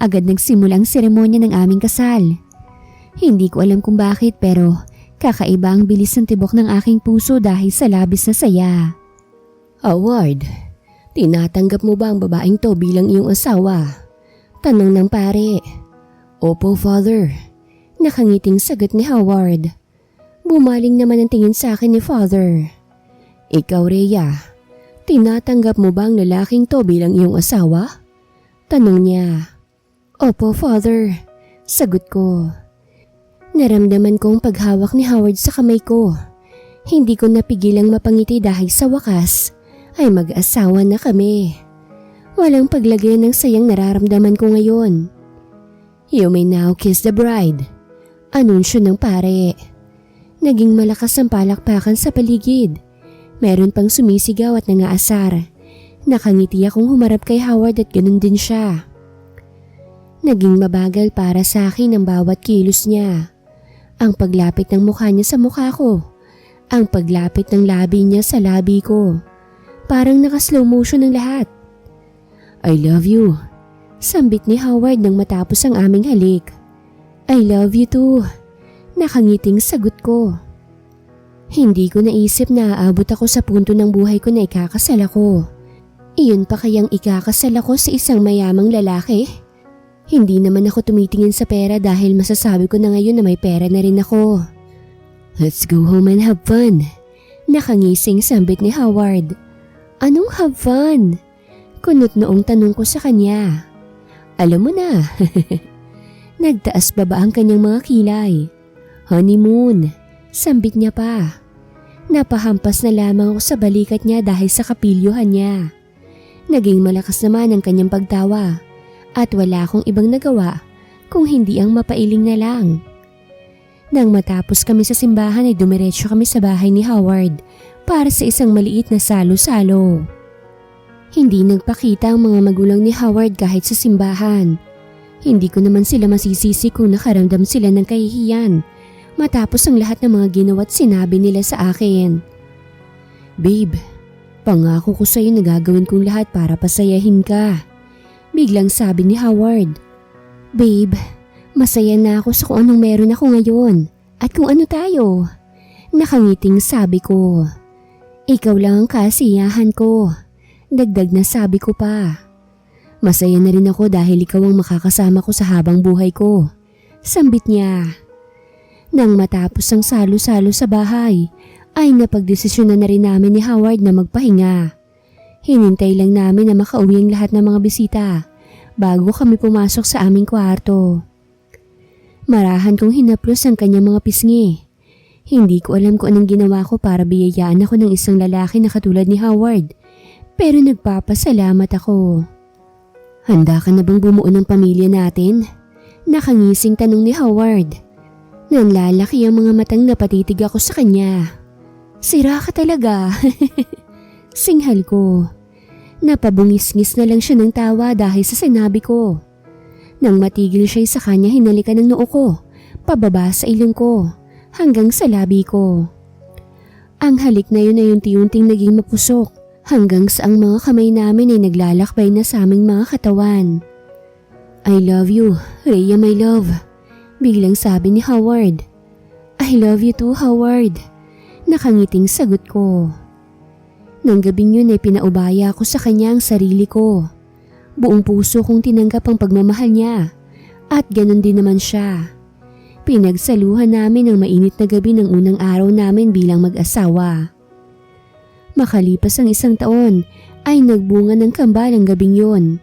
Agad nagsimula ang seremonya ng aming kasal. Hindi ko alam kung bakit pero kakaiba ang bilis ng tibok ng aking puso dahil sa labis na saya. Howard, tinatanggap mo ba ang babaeng to bilang iyong asawa? Tanong ng pare. Opo, Father. Nakangiting sagot ni Howard. Bumaling naman ang tingin sa akin ni Father. Ikaw, Rhea, tinatanggap mo ba ang lalaking to bilang iyong asawa? Tanong niya. Opo, Father. Sagot ko. Naramdaman ko ang paghawak ni Howard sa kamay ko. Hindi ko napigilang mapangiti dahil sa wakas ay mag-asawa na kami. Walang paglagay ng sayang nararamdaman ko ngayon. You may now kiss the bride. Anunsyo ng pare. Naging malakas ang palakpakan sa paligid. Meron pang sumisigaw at nangaasar. Nakangiti akong humarap kay Howard at ganun din siya. Naging mabagal para sa akin ang bawat kilos niya. Ang paglapit ng mukha niya sa mukha ko. Ang paglapit ng labi niya sa labi ko. Parang naka-slow motion ng lahat. I love you. Sambit ni Howard nang matapos ang aming halik. I love you too. Nakangiting sagot ko. Hindi ko naisip na aabot ako sa punto ng buhay ko na ikakasal ako. Iyon pa kayang ikakasal ako sa isang mayamang lalaki? Hindi naman ako tumitingin sa pera dahil masasabi ko na ngayon na may pera na rin ako. Let's go home and have fun. Nakangising sambit ni Howard. Anong have fun? Kunot noong tanong ko sa kanya. Alam mo na. Nagtaas baba ang kanyang mga kilay. Honeymoon. Sambit niya pa. Napahampas na lamang ako sa balikat niya dahil sa kapilyuhan niya. Naging malakas naman ang kanyang pagtawa at wala akong ibang nagawa kung hindi ang mapailing na lang. Nang matapos kami sa simbahan ay dumiretso kami sa bahay ni Howard para sa isang maliit na salo-salo. Hindi nagpakita ang mga magulang ni Howard kahit sa simbahan. Hindi ko naman sila masisisi kung nakaramdam sila ng kahihiyan matapos ang lahat ng mga ginawa at sinabi nila sa akin. Babe, pangako ko sa'yo na gagawin kong lahat para pasayahin ka. Biglang sabi ni Howard. Babe, masaya na ako sa kung anong meron ako ngayon at kung ano tayo. Nakangiting sabi ko. Ikaw lang ang kasiyahan ko. Dagdag na sabi ko pa. Masaya na rin ako dahil ikaw ang makakasama ko sa habang buhay ko. Sambit niya. Nang matapos ang salo-salo sa bahay, ay napagdesisyonan na rin namin ni Howard na magpahinga. Hinintay lang namin na makauwi ang lahat ng mga bisita bago kami pumasok sa aming kwarto. Marahan kong hinaplos ang kanyang mga pisngi. Hindi ko alam kung anong ginawa ko para biyayaan ako ng isang lalaki na katulad ni Howard, pero nagpapasalamat ako. Handa ka na bang bumuo ng pamilya natin? Nakangising tanong ni Howard. Nanlalaki ang mga matang napatitig ako sa kanya. Sira ka talaga. Singhal ko. Napabungis-ngis na lang siya ng tawa dahil sa sinabi ko. Nang matigil siya sa kanya, hinalikan ng noo ko, pababa sa ilong ko, hanggang sa labi ko. Ang halik na yun ay unti-unting naging mapusok, hanggang sa ang mga kamay namin ay naglalakbay na sa aming mga katawan. I love you, Rhea my love. Biglang sabi ni Howard. I love you too, Howard. Nakangiting sagot ko. Nang gabing yun ay pinaubaya ko sa kanya ang sarili ko. Buong puso kong tinanggap ang pagmamahal niya at ganun din naman siya. Pinagsaluhan namin ang mainit na gabi ng unang araw namin bilang mag-asawa. Makalipas ang 1 taon ay nagbunga ng kambal ang gabing yun.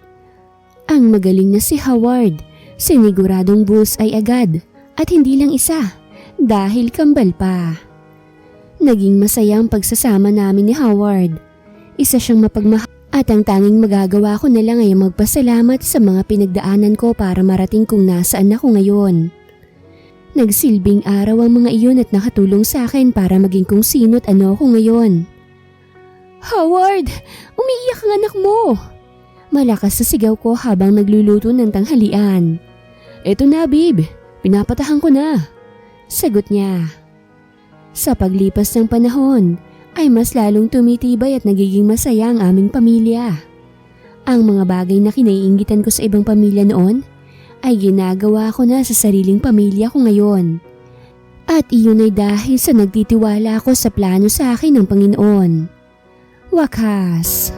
Ang magaling na si Howard, siniguradong bullseye agad at hindi lang isa dahil kambal pa. Naging masaya ang pagsasama namin ni Howard. Isa siyang mapagmahal at ang tanging magagawa ko na lang ay magpasalamat sa mga pinagdaanan ko para marating kung nasaan ako ngayon. Nagsilbing araw ang mga iyon at nakatulong sa akin para maging kung sino't ano ako ngayon. Howard! Umiiyak ang anak mo! Malakas sa sigaw ko habang nagluluto ng tanghalian. Eto na, babe. Pinapatahan ko na. Sagot niya. Sa paglipas ng panahon, ay mas lalong tumitibay at nagiging masaya ang aming pamilya. Ang mga bagay na kinaiinggitan ko sa ibang pamilya noon, ay ginagawa ko na sa sariling pamilya ko ngayon. At iyon ay dahil sa nagtitiwala ako sa plano sa akin ng Panginoon. Wakas.